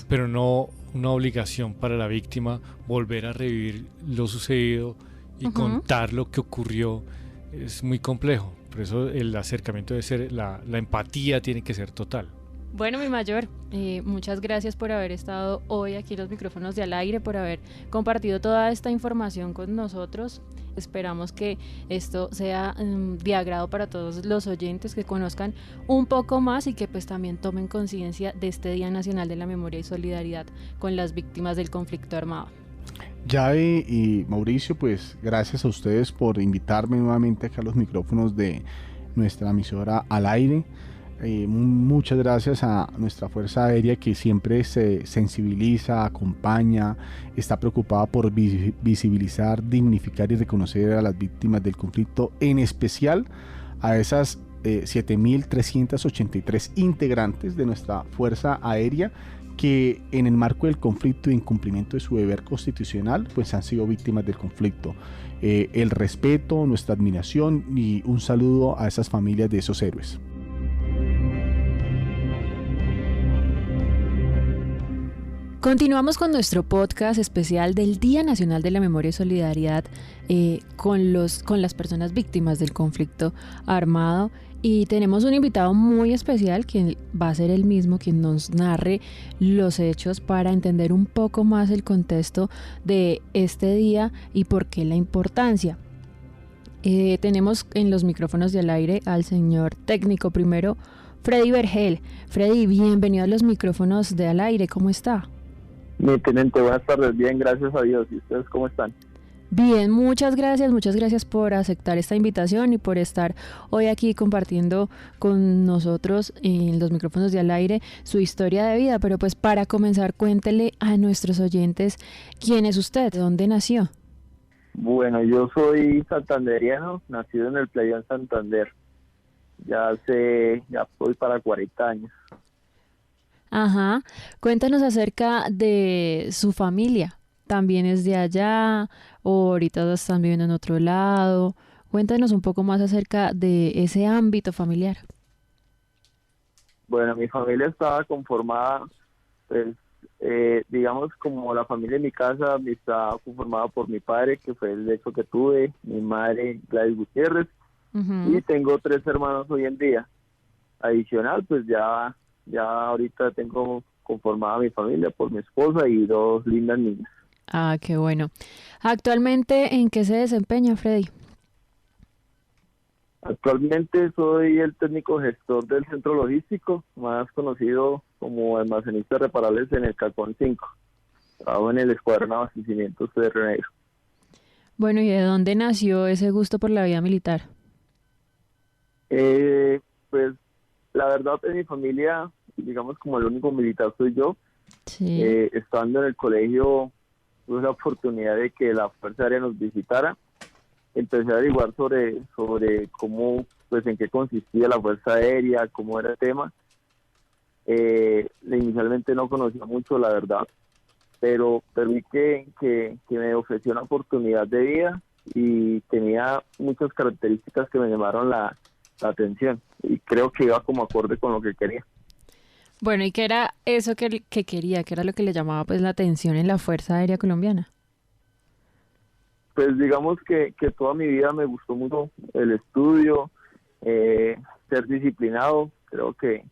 pero no una obligación para la víctima volver a revivir lo sucedido y contar lo que ocurrió. Es muy complejo, por eso el acercamiento debe ser, la empatía tiene que ser total. Bueno, mi mayor, muchas gracias por haber estado hoy aquí en los micrófonos de Al Aire, por haber compartido toda esta información con nosotros. Esperamos que esto sea de agrado para todos los oyentes, que conozcan un poco más y que pues también tomen conciencia de este Día Nacional de la Memoria y Solidaridad con las víctimas del conflicto armado. Yae y Mauricio, pues gracias a ustedes por invitarme nuevamente acá a los micrófonos de nuestra emisora Al Aire. Muchas gracias a nuestra Fuerza Aérea, que siempre se sensibiliza, acompaña, está preocupada por visibilizar, dignificar y reconocer a las víctimas del conflicto, en especial a esas 7.383 integrantes de nuestra Fuerza Aérea que en el marco del conflicto y en cumplimiento de su deber constitucional pues han sido víctimas del conflicto. El respeto, nuestra admiración y un saludo a esas familias de esos héroes. Continuamos con nuestro podcast especial del Día Nacional de la Memoria y Solidaridad con las personas víctimas del conflicto armado, y tenemos un invitado muy especial quien va a ser el mismo quien nos narre los hechos para entender un poco más el contexto de este día y por qué la importancia. Tenemos en los micrófonos de Al Aire al señor técnico primero, Freddy Vergel. Freddy, bienvenido a los micrófonos de Al Aire, ¿cómo está? Mi teniente, buenas tardes, bien, gracias a Dios. ¿Y ustedes cómo están? Bien, muchas gracias por aceptar esta invitación y por estar hoy aquí compartiendo con nosotros en los micrófonos de Al Aire su historia de vida. Pero pues para comenzar, cuéntele a nuestros oyentes quién es usted, de dónde nació. Bueno, yo soy santanderiano, nacido en el Playón Santander. Ya voy para 40 años. Ajá, cuéntanos acerca de su familia. ¿También es de allá o ahorita están viviendo en otro lado? Cuéntanos un poco más acerca de ese ámbito familiar. Bueno, mi familia estaba conformada, pues, digamos, como la familia de mi casa está conformada por mi padre, que fue el hecho que tuve, mi madre, Gladys Gutiérrez, y tengo 3 hermanos hoy en día. Adicional, pues ya ahorita tengo conformada mi familia por mi esposa y 2 lindas niñas. Ah, qué bueno. ¿Actualmente en qué se desempeña, Freddy? Actualmente soy el técnico gestor del centro logístico, más conocido como almacenista reparables en el Cacón 5. Trabajo en el escuadrón de abastecimientos de Río Negro. Bueno, ¿y de dónde nació ese gusto por la vida militar? Pues la verdad, en mi familia, digamos, como el único militar soy yo. Sí. Estando en el colegio, tuve la oportunidad de que la Fuerza Aérea nos visitara. Empecé a averiguar sobre cómo, pues en qué consistía la Fuerza Aérea, cómo era el tema. Inicialmente no conocía mucho, la verdad, pero vi que me ofreció una oportunidad de vida y tenía muchas características que me llamaron la atención, y creo que iba como acorde con lo que quería. Bueno, ¿y qué era eso que quería? ¿Qué era lo que le llamaba pues la atención en la Fuerza Aérea Colombiana? Pues digamos que toda mi vida me gustó mucho el estudio, ser disciplinado. Creo que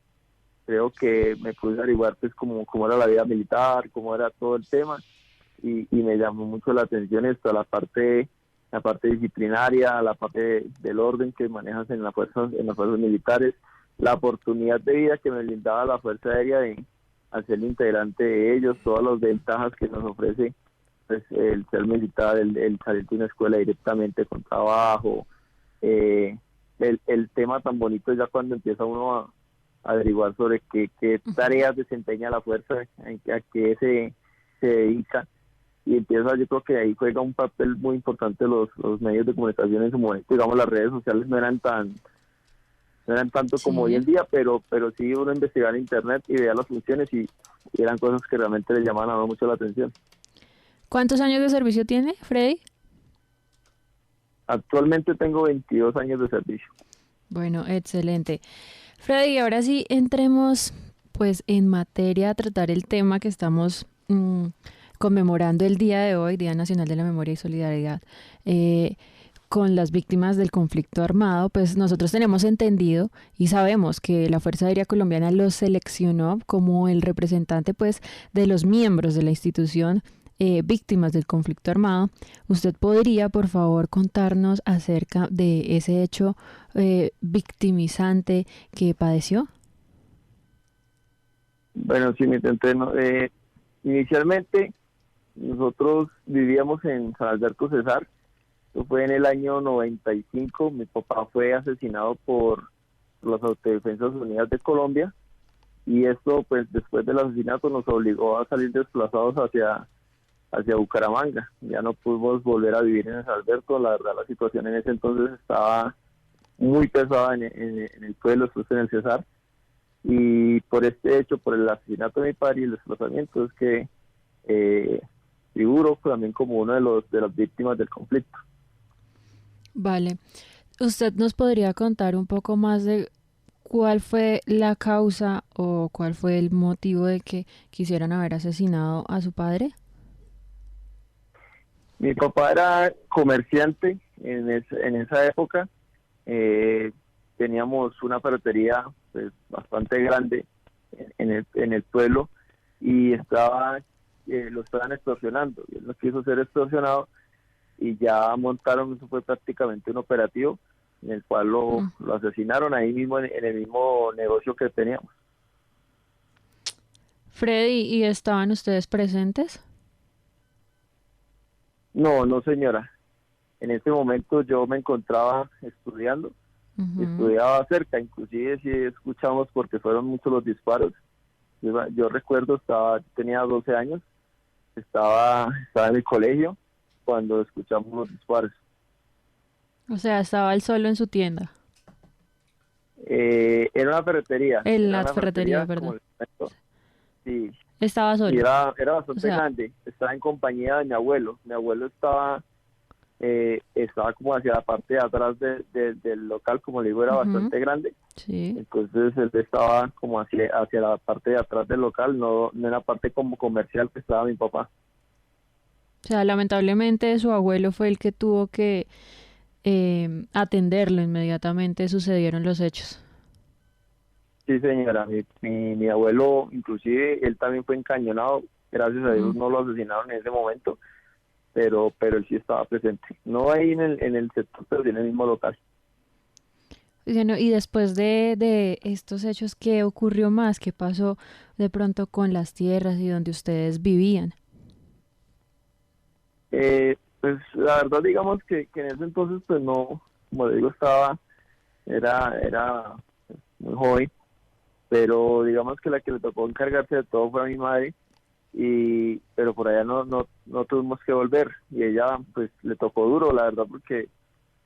me pude averiguar pues cómo era la vida militar, cómo era todo el tema, y me llamó mucho la atención esto, la parte disciplinaria, la parte del orden que manejas en las fuerzas militares, la oportunidad de vida que me brindaba la Fuerza Aérea de al ser integrante de ellos, todas las ventajas que nos ofrece pues el ser militar, el salir de una escuela directamente con trabajo, eh, el tema tan bonito ya cuando empieza uno a averiguar sobre qué tareas desempeña la fuerza, a qué se dedica, y empieza, yo creo que ahí juega un papel muy importante los medios de comunicación en su momento. Digamos, las redes sociales no eran tanto como hoy en Sí. día, pero sí uno investigaba en internet y veía las funciones, y eran cosas que realmente le llamaban a uno mucho la atención. ¿Cuántos años de servicio tiene, Freddy? Actualmente tengo 22 años de servicio. Bueno, excelente. Freddy, ahora sí entremos pues en materia a tratar el tema que estamos conmemorando el día de hoy, Día Nacional de la Memoria y Solidaridad, eh, con las víctimas del conflicto armado. Pues nosotros tenemos entendido y sabemos que la Fuerza Aérea Colombiana los seleccionó como el representante pues de los miembros de la institución víctimas del conflicto armado. ¿Usted podría, por favor, contarnos acerca de ese hecho victimizante que padeció? Bueno, sí, me intenté, ¿no? Inicialmente nosotros vivíamos en San Alberto Cesar. Eso fue en el año 95. Mi papá fue asesinado por las Autodefensas Unidas de Colombia, y esto pues después del asesinato nos obligó a salir desplazados hacia Bucaramanga. Ya no pudimos volver a vivir en San Alberto. La verdad, la situación en ese entonces estaba muy pesada en el pueblo, después en el Cesar, y por este hecho, por el asesinato de mi padre y el desplazamiento, es que eh, figuro también como uno de las víctimas del conflicto. Vale. ¿Usted nos podría contar un poco más de cuál fue la causa o cuál fue el motivo de que quisieran haber asesinado a su padre? Mi papá era comerciante en esa época. eh, Teníamos una ferretería pues bastante grande en el pueblo, y lo estaban extorsionando, y él no quiso ser extorsionado, y ya montaron, eso fue prácticamente un operativo en el cual Mm. lo asesinaron ahí mismo en el mismo negocio que teníamos. Freddy, ¿y estaban ustedes presentes? No, no, señora. En ese momento yo me encontraba estudiando, Ujú. estudiaba cerca, inclusive sí escuchamos porque fueron muchos los disparos. Yo recuerdo, tenía 12 años, estaba en el colegio cuando escuchamos los disparos. O sea, estaba él solo en su tienda, Era una ferretería, en era la una ferretería, ferretería como perdón. les comento. Sí, Estaba y solo. era O bastante sea, grande. Estaba en compañía de mi abuelo. Mi abuelo estaba como hacia la parte de atrás del local, como le digo, era ujú, bastante grande. sí. Entonces él estaba como hacia la parte de atrás del local, no en la parte como comercial que estaba mi papá. O sea, lamentablemente su abuelo fue el que tuvo que atenderlo inmediatamente sucedieron los hechos. Sí, señora, mi abuelo, inclusive, él también fue encañonado. Gracias a Dios Mm. no lo asesinaron en ese momento, pero él sí estaba presente. No ahí en el sector, pero sí en el mismo local. Bueno, y después de estos hechos, ¿qué ocurrió más? ¿Qué pasó de pronto con las tierras y donde ustedes vivían? Pues la verdad, digamos que en ese entonces, pues no, como le digo, era muy joven, pero digamos que la que le tocó encargarse de todo fue a mi madre, pero por allá no tuvimos que volver, y ella pues le tocó duro, la verdad, porque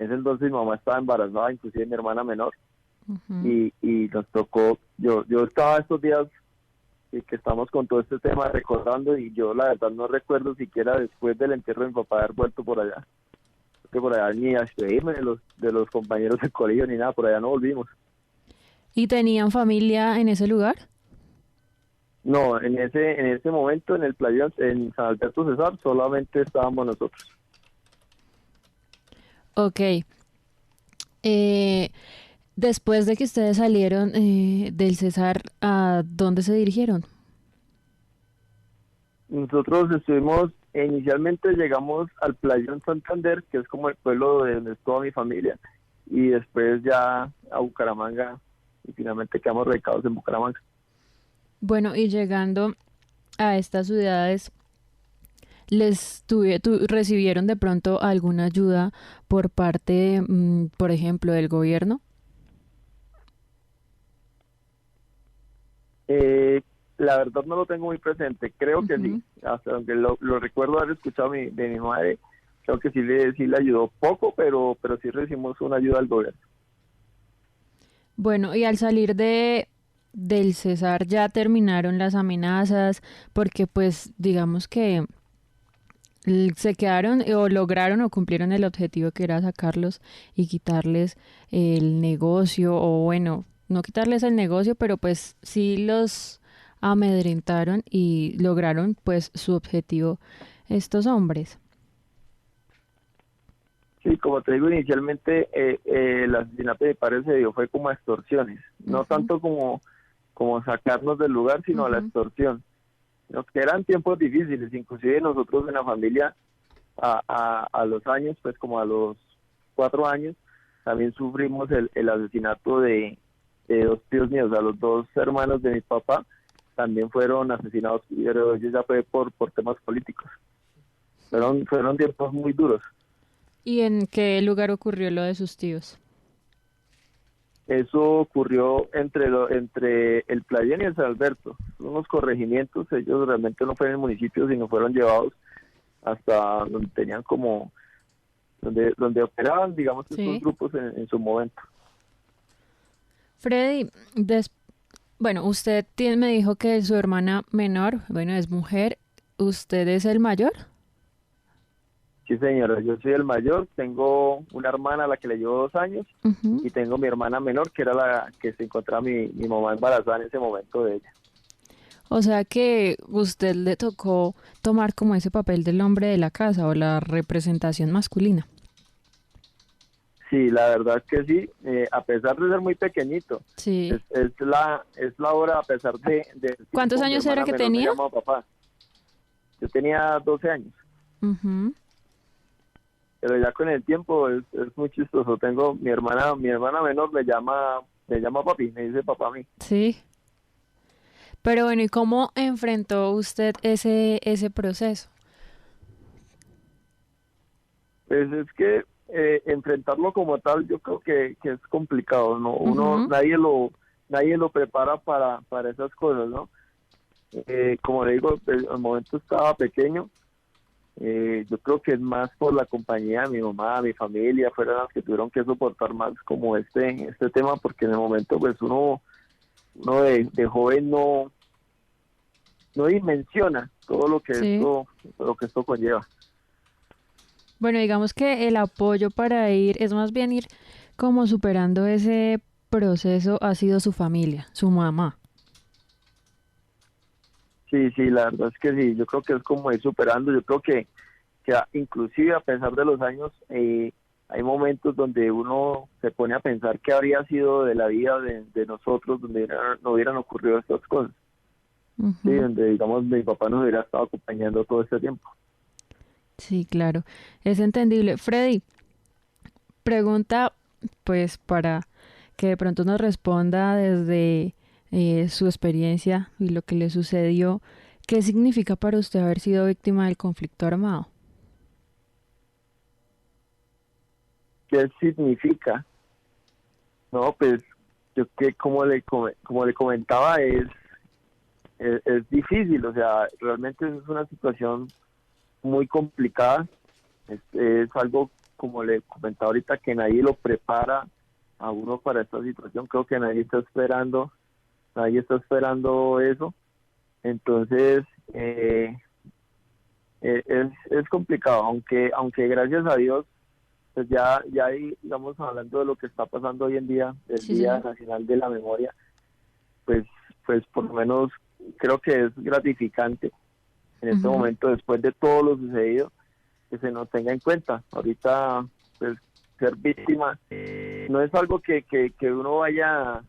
en ese entonces mi mamá estaba embarazada, inclusive mi hermana menor, Ujú. y nos tocó. Yo estaba estos días que estamos con todo este tema recordando, y yo la verdad no recuerdo siquiera después del entierro de mi papá haber vuelto por allá, porque por allá ni a despedirme de los compañeros del colegio ni nada, por allá no volvimos. ¿Y tenían familia en ese lugar? No, en ese momento en el playón, en San Alberto Cesar, solamente estábamos nosotros. Ok. Eh, Después de que ustedes salieron del Cesar, ¿a dónde se dirigieron? Nosotros estuvimos, inicialmente llegamos al playón Santander, que es como el pueblo de donde es toda mi familia, y después ya a Bucaramanga, y finalmente quedamos radicados en Bucaramanga. Bueno, y llegando a estas ciudades, ¿recibieron de pronto alguna ayuda por parte, por ejemplo, del gobierno? Eh, la verdad no lo tengo muy presente, creo que Ujú. sí, hasta donde lo recuerdo haber escuchado de mi madre, creo que sí le ayudó poco, pero sí recibimos una ayuda del gobierno. Bueno, y al salir del Cesar ya terminaron las amenazas, porque pues digamos que se quedaron o lograron o cumplieron el objetivo que era sacarlos y quitarles el negocio, o bueno, no quitarles el negocio, pero pues sí los amedrentaron y lograron pues su objetivo estos hombres. Sí, como te digo, inicialmente el asesinato de mi padre se dio fue como a extorsiones, no Ujú, tanto como sacarnos del lugar, sino a la ujú. extorsión. ¿No? Que eran tiempos difíciles, inclusive nosotros en la familia a los años, pues como a los 4 años, también sufrimos el asesinato de dos tíos míos, a los dos hermanos de mi papá, también fueron asesinados, pero ellos ya fue por temas políticos. Fueron tiempos muy duros. ¿Y en qué lugar ocurrió lo de sus tíos? Eso ocurrió entre el Playén y el San Alberto, unos corregimientos, ellos realmente no fueron en el municipio, sino fueron llevados hasta donde tenían como, donde operaban, digamos, estos Sí. grupos en su momento. Freddy, bueno, usted me dijo que su hermana menor, bueno, es mujer. ¿Usted es el mayor? Sí, señora, yo soy el mayor, tengo una hermana a la que le llevo 2 años Ujú. y tengo mi hermana menor, que era la que se encontraba mi mamá embarazada en ese momento de ella. O sea que usted le tocó tomar como ese papel del hombre de la casa o la representación masculina. Sí, la verdad que sí, a pesar de ser muy pequeñito, Sí. es la hora, a pesar del ¿Cuántos tiempo, mi años era hermana que menor me tenía? llama papá. Yo tenía 12 años, Ujú. pero ya con el tiempo es muy chistoso. Tengo mi hermana menor me llama papi, me dice papá a mí. Sí. Pero bueno, ¿y cómo enfrentó usted ese proceso? Pues es que enfrentarlo como tal, yo creo que es complicado, ¿no? Ujú. Nadie lo prepara para esas cosas, ¿no? Como le digo, al momento estaba pequeño. Yo creo que es más por la compañía de mi mamá, mi familia, fueron las que tuvieron que soportar más como este tema, porque en el momento pues uno de joven no dimensiona todo Sí. lo que esto conlleva. Bueno, digamos que el apoyo para ir, es más bien ir como superando ese proceso, ha sido su familia, su mamá. Sí, sí, la verdad es que sí, yo creo que es como ir superando, yo creo inclusive a pesar de los años, hay momentos donde uno se pone a pensar qué habría sido de la vida de nosotros, donde no hubieran ocurrido estas cosas. Sí, Ujú. donde digamos mi papá nos hubiera estado acompañando todo este tiempo. Sí, claro, es entendible. Freddy, pregunta pues para que de pronto nos responda desde su experiencia y lo que le sucedió. ¿Qué significa para usted haber sido víctima del conflicto armado? ¿Qué significa? No, pues yo que como le comentaba es difícil, o sea, realmente es una situación muy complicada, es algo como le comentaba ahorita que nadie lo prepara a uno para esta situación, creo que nadie está esperando eso, entonces es complicado, aunque gracias a Dios pues ya ahí, digamos, hablando de lo que está pasando hoy en día, el Sí, Día señor. Nacional de la Memoria, pues por lo menos creo que es gratificante en este momento, después de todo lo sucedido, que se nos tenga en cuenta. Ahorita, pues, ser víctima no es algo que uno vaya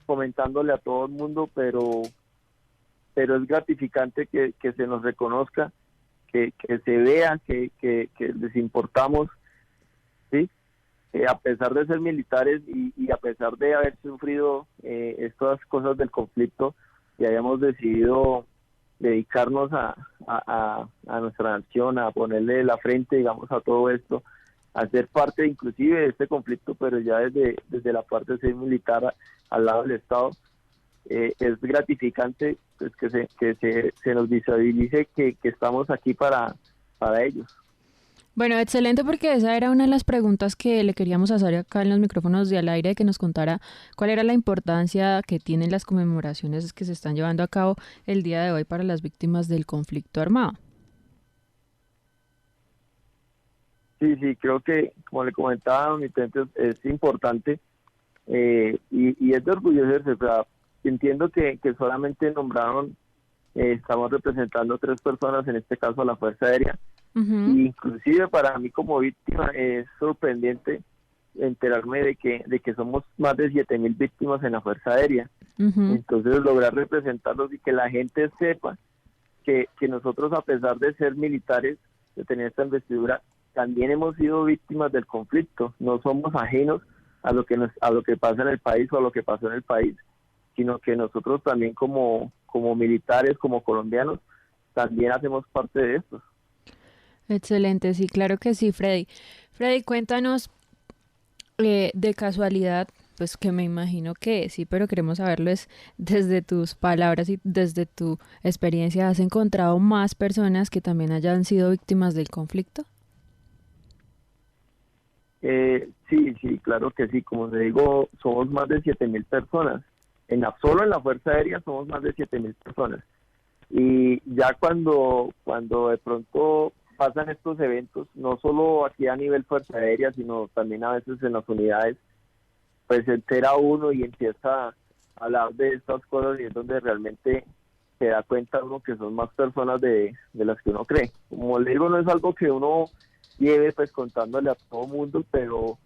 comentándole a todo el mundo, pero es gratificante que se nos reconozca, que se vea que les importamos, ¿sí? A pesar de ser militares y a pesar de haber sufrido estas cosas del conflicto, y hayamos decidido dedicarnos a nuestra nación, a ponerle la frente, digamos, a todo esto, a ser parte inclusive de este conflicto, pero ya desde la parte de ser militar al lado del Estado. Es gratificante, pues, que se nos visibilice que estamos aquí para ellos. Bueno, excelente, porque esa era una de las preguntas que le queríamos hacer acá en los micrófonos de Al Aire, que nos contara cuál era la importancia que tienen las conmemoraciones que se están llevando a cabo el día de hoy para las víctimas del conflicto armado. Sí, creo que, como le comentaba, mi cliente, es importante y es de orgullecerse. O sea, entiendo que solamente nombraron, estamos representando 3 personas, en este caso a la Fuerza Aérea. Y inclusive para mí como víctima es sorprendente enterarme de que somos más de 7,000 víctimas en la Fuerza Aérea. Entonces, lograr representarlos y que la gente sepa que nosotros, a pesar de ser militares, de tener esta investidura, también hemos sido víctimas del conflicto. No somos ajenos a lo que pasa en el país o a lo que pasó en el país, sino que nosotros también como militares, como colombianos, también hacemos parte de esto. Excelente, sí, claro que sí, Freddy. Freddy, cuéntanos, de casualidad, pues que me imagino que sí, pero queremos saberlo es desde tus palabras y desde tu experiencia, ¿has encontrado más personas que también hayan sido víctimas del conflicto? Sí, claro que sí. Como te digo, somos más de 7,000 personas. Solo en la Fuerza Aérea somos más de 7,000 personas. Y ya cuando de pronto pasan estos eventos, no solo aquí a nivel Fuerza Aérea, sino también a veces en las unidades, pues se entera uno y empieza a hablar de estas cosas, y es donde realmente se da cuenta uno que son más personas de las que uno cree. Como le digo, no es algo que uno lleve pues contándole a todo mundo, pero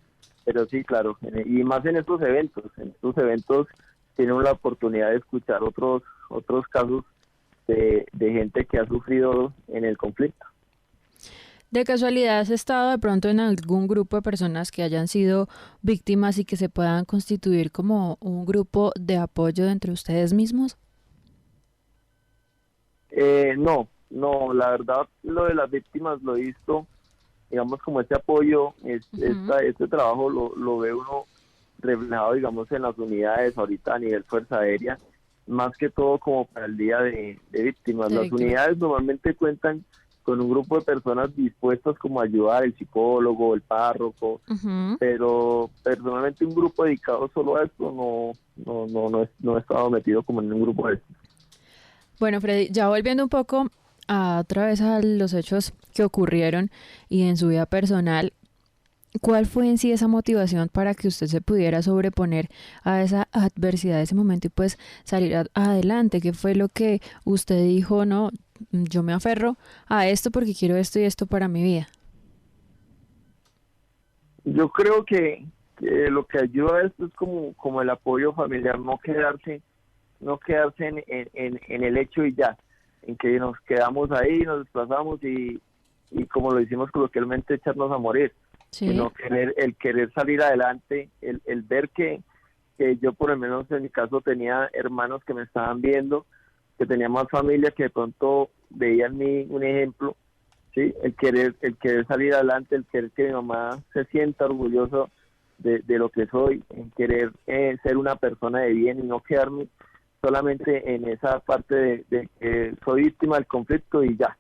sí, claro, y más en estos eventos tienen la oportunidad de escuchar otros casos de gente que ha sufrido en el conflicto. ¿De casualidad has estado de pronto en algún grupo de personas que hayan sido víctimas y que se puedan constituir como un grupo de apoyo entre ustedes mismos? No, la verdad, lo de las víctimas lo he visto, digamos, como este apoyo, este trabajo lo ve uno reflejado, digamos, en las unidades ahorita a nivel Fuerza Aérea, más que todo como para el día de víctimas. Las unidades normalmente cuentan con un grupo de personas dispuestas como a ayudar, el psicólogo, el párroco, pero personalmente un grupo dedicado solo a esto no he estado metido como en un grupo de esto. Bueno, Freddy, ya volviendo un poco otra vez a los hechos que ocurrieron y en su vida personal, ¿cuál fue en sí esa motivación para que usted se pudiera sobreponer a esa adversidad de ese momento y pues salir adelante? ¿Qué fue lo que usted dijo? No, yo me aferro a esto porque quiero esto y esto para mi vida. Yo creo que lo que ayuda a esto es como el apoyo familiar, no quedarse en el hecho y ya, en que nos quedamos ahí, nos desplazamos y como lo hicimos coloquialmente, echarnos a morir. Sí. Sino el querer salir adelante, el ver que yo, por lo menos en mi caso, tenía hermanos que me estaban viendo, que tenía más familia que de pronto veía en mí un ejemplo, ¿sí? El querer salir adelante, el querer que mi mamá se sienta orgulloso de lo que soy, en querer ser una persona de bien y no quedarme solamente en esa parte de que soy víctima del conflicto y ya.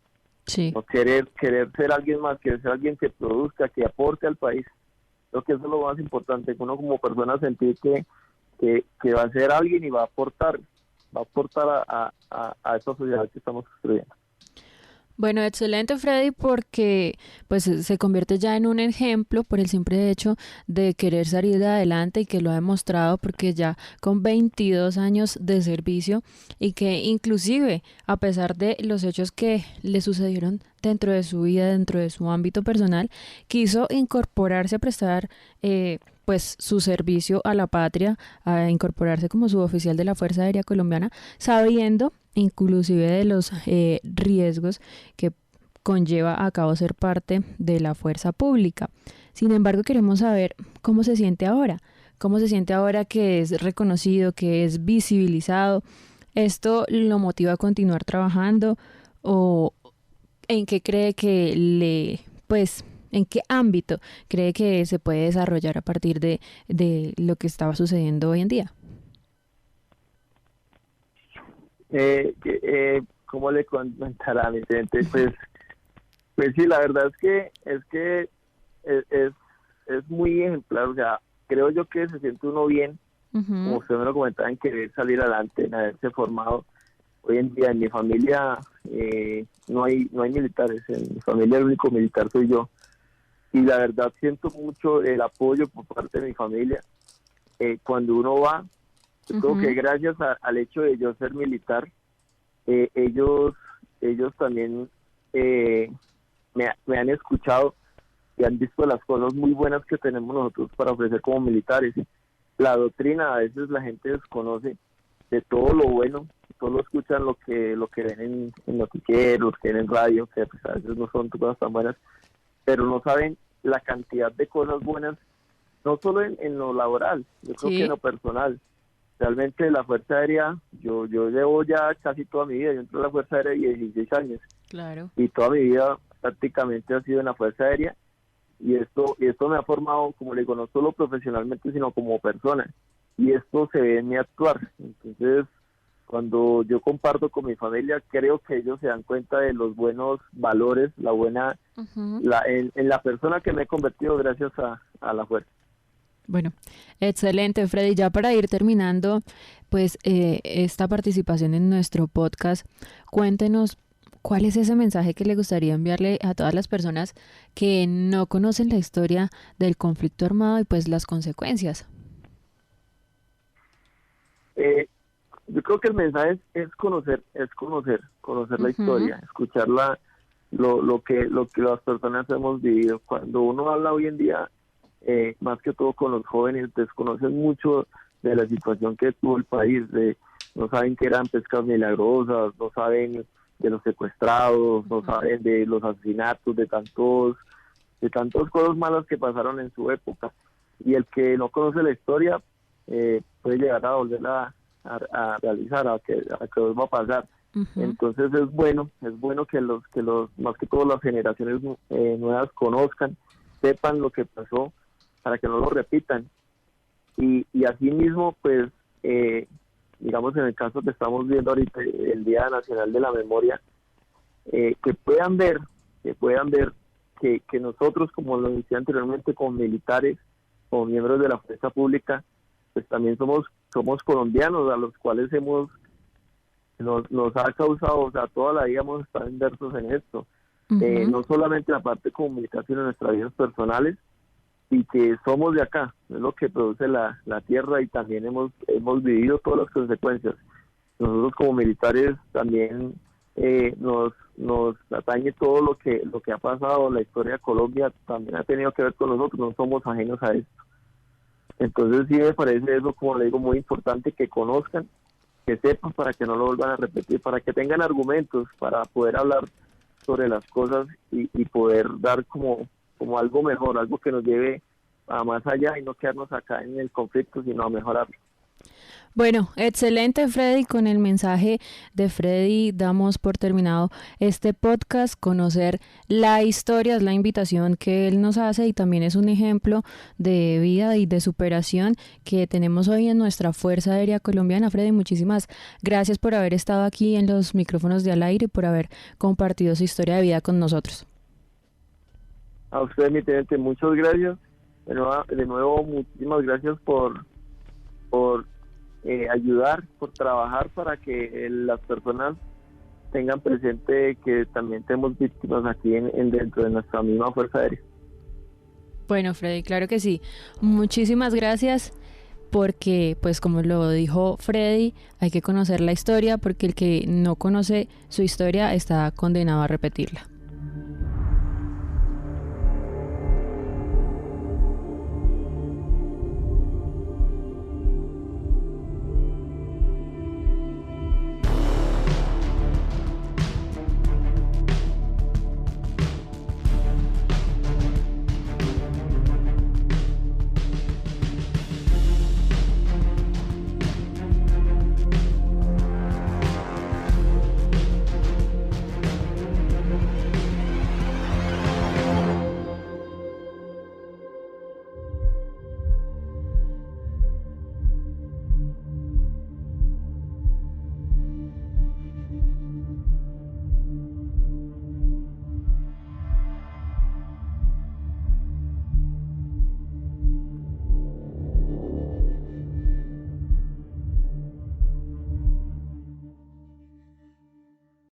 Sí. O querer ser alguien más, querer ser alguien que produzca, que aporte al país. Creo que eso es lo más importante, que uno como persona sentir que va a ser alguien y va a aportar a esta sociedad que estamos construyendo. Bueno, excelente, Freddy, porque pues se convierte ya en un ejemplo por el simple hecho de querer salir adelante y que lo ha demostrado porque ya con 22 años de servicio y que inclusive a pesar de los hechos que le sucedieron dentro de su vida, dentro de su ámbito personal, quiso incorporarse a prestar pues su servicio a la patria, a incorporarse como suboficial de la Fuerza Aérea Colombiana, sabiendo inclusive de los riesgos que conlleva a cabo ser parte de la fuerza pública. Sin embargo, queremos saber cómo se siente ahora, que es reconocido, que es visibilizado. ¿Esto lo motiva a continuar trabajando o en qué cree que en qué ámbito cree que se puede desarrollar a partir de lo que estaba sucediendo hoy en día? ¿Cómo le comentará a mi gente? Pues sí, la verdad es que es muy ejemplar. O sea, creo yo que se siente uno bien, como usted me lo comentaba, en querer salir adelante, en haberse formado. Hoy en día en mi familia no hay militares, en mi familia el único militar soy yo. Y la verdad siento mucho el apoyo por parte de mi familia. Cuando uno va, yo creo que gracias al hecho de yo ser militar, ellos también me han escuchado y han visto las cosas muy buenas que tenemos nosotros para ofrecer como militares. La doctrina a veces la gente desconoce de todo lo bueno, solo escuchan lo que ven en noticieros, que ven en radio, que pues a veces no son cosas tan buenas, pero no saben la cantidad de cosas buenas, no solo en lo laboral, yo creo que en lo personal. Realmente la Fuerza Aérea, yo llevo ya casi toda mi vida, yo entré a la Fuerza Aérea de 16 años. Claro. Y toda mi vida prácticamente ha sido en la Fuerza Aérea, y esto me ha formado, como le digo, no solo profesionalmente, sino como persona. Y esto se ve en mi actuar. Entonces, cuando yo comparto con mi familia, creo que ellos se dan cuenta de los buenos valores, la buena, en la persona que me he convertido gracias a la Fuerza. Bueno, excelente, Freddy. Ya para ir terminando, pues esta participación en nuestro podcast, cuéntenos cuál es ese mensaje que le gustaría enviarle a todas las personas que no conocen la historia del conflicto armado y pues las consecuencias. Yo creo que el mensaje es conocer la historia, escuchar lo que las personas hemos vivido. Cuando uno habla hoy en día, más que todo con los jóvenes, desconocen mucho de la situación que tuvo el país, no saben que eran pescas milagrosas, no saben de los secuestrados, no saben de los asesinatos, de tantas cosas malas que pasaron en su época. Y el que no conoce la historia puede llegar a volver a realizar, a que vuelva a pasar. Entonces es bueno que los más que todo las generaciones nuevas conozcan, sepan lo que pasó, para que no lo repitan. Y así mismo, pues, digamos en el caso que estamos viendo ahorita, el Día Nacional de la Memoria, que puedan ver que nosotros, como lo decía anteriormente, como militares, como miembros de la fuerza pública, pues también somos colombianos, a los cuales nos ha causado, o sea, toda la vida hemos estado inmersos en esto. No solamente la parte como militar, sino en nuestras vidas personales, y que somos de acá, es lo que produce la tierra, y también hemos vivido todas las consecuencias. Nosotros como militares también nos atañe todo lo que ha pasado. La historia de Colombia también ha tenido que ver con nosotros, no somos ajenos a esto. Entonces sí me parece eso, como le digo, muy importante que conozcan, que sepan, para que no lo vuelvan a repetir, para que tengan argumentos para poder hablar sobre las cosas y poder dar como algo mejor, algo que nos lleve a más allá y no quedarnos acá en el conflicto, sino a mejorarlo. Bueno, excelente, Freddy. Con el mensaje de Freddy damos por terminado este podcast. Conocer la historia es la invitación que él nos hace y también es un ejemplo de vida y de superación que tenemos hoy en nuestra Fuerza Aérea Colombiana. Freddy, muchísimas gracias por haber estado aquí en los micrófonos de Al Aire y por haber compartido su historia de vida con nosotros. A usted, mi teniente, muchas gracias. De nuevo, muchísimas gracias por ayudar, por trabajar para que las personas tengan presente que también tenemos víctimas aquí dentro de nuestra misma Fuerza Aérea. Bueno, Freddy, claro que sí. Muchísimas gracias porque, pues como lo dijo Freddy, hay que conocer la historia porque el que no conoce su historia está condenado a repetirla.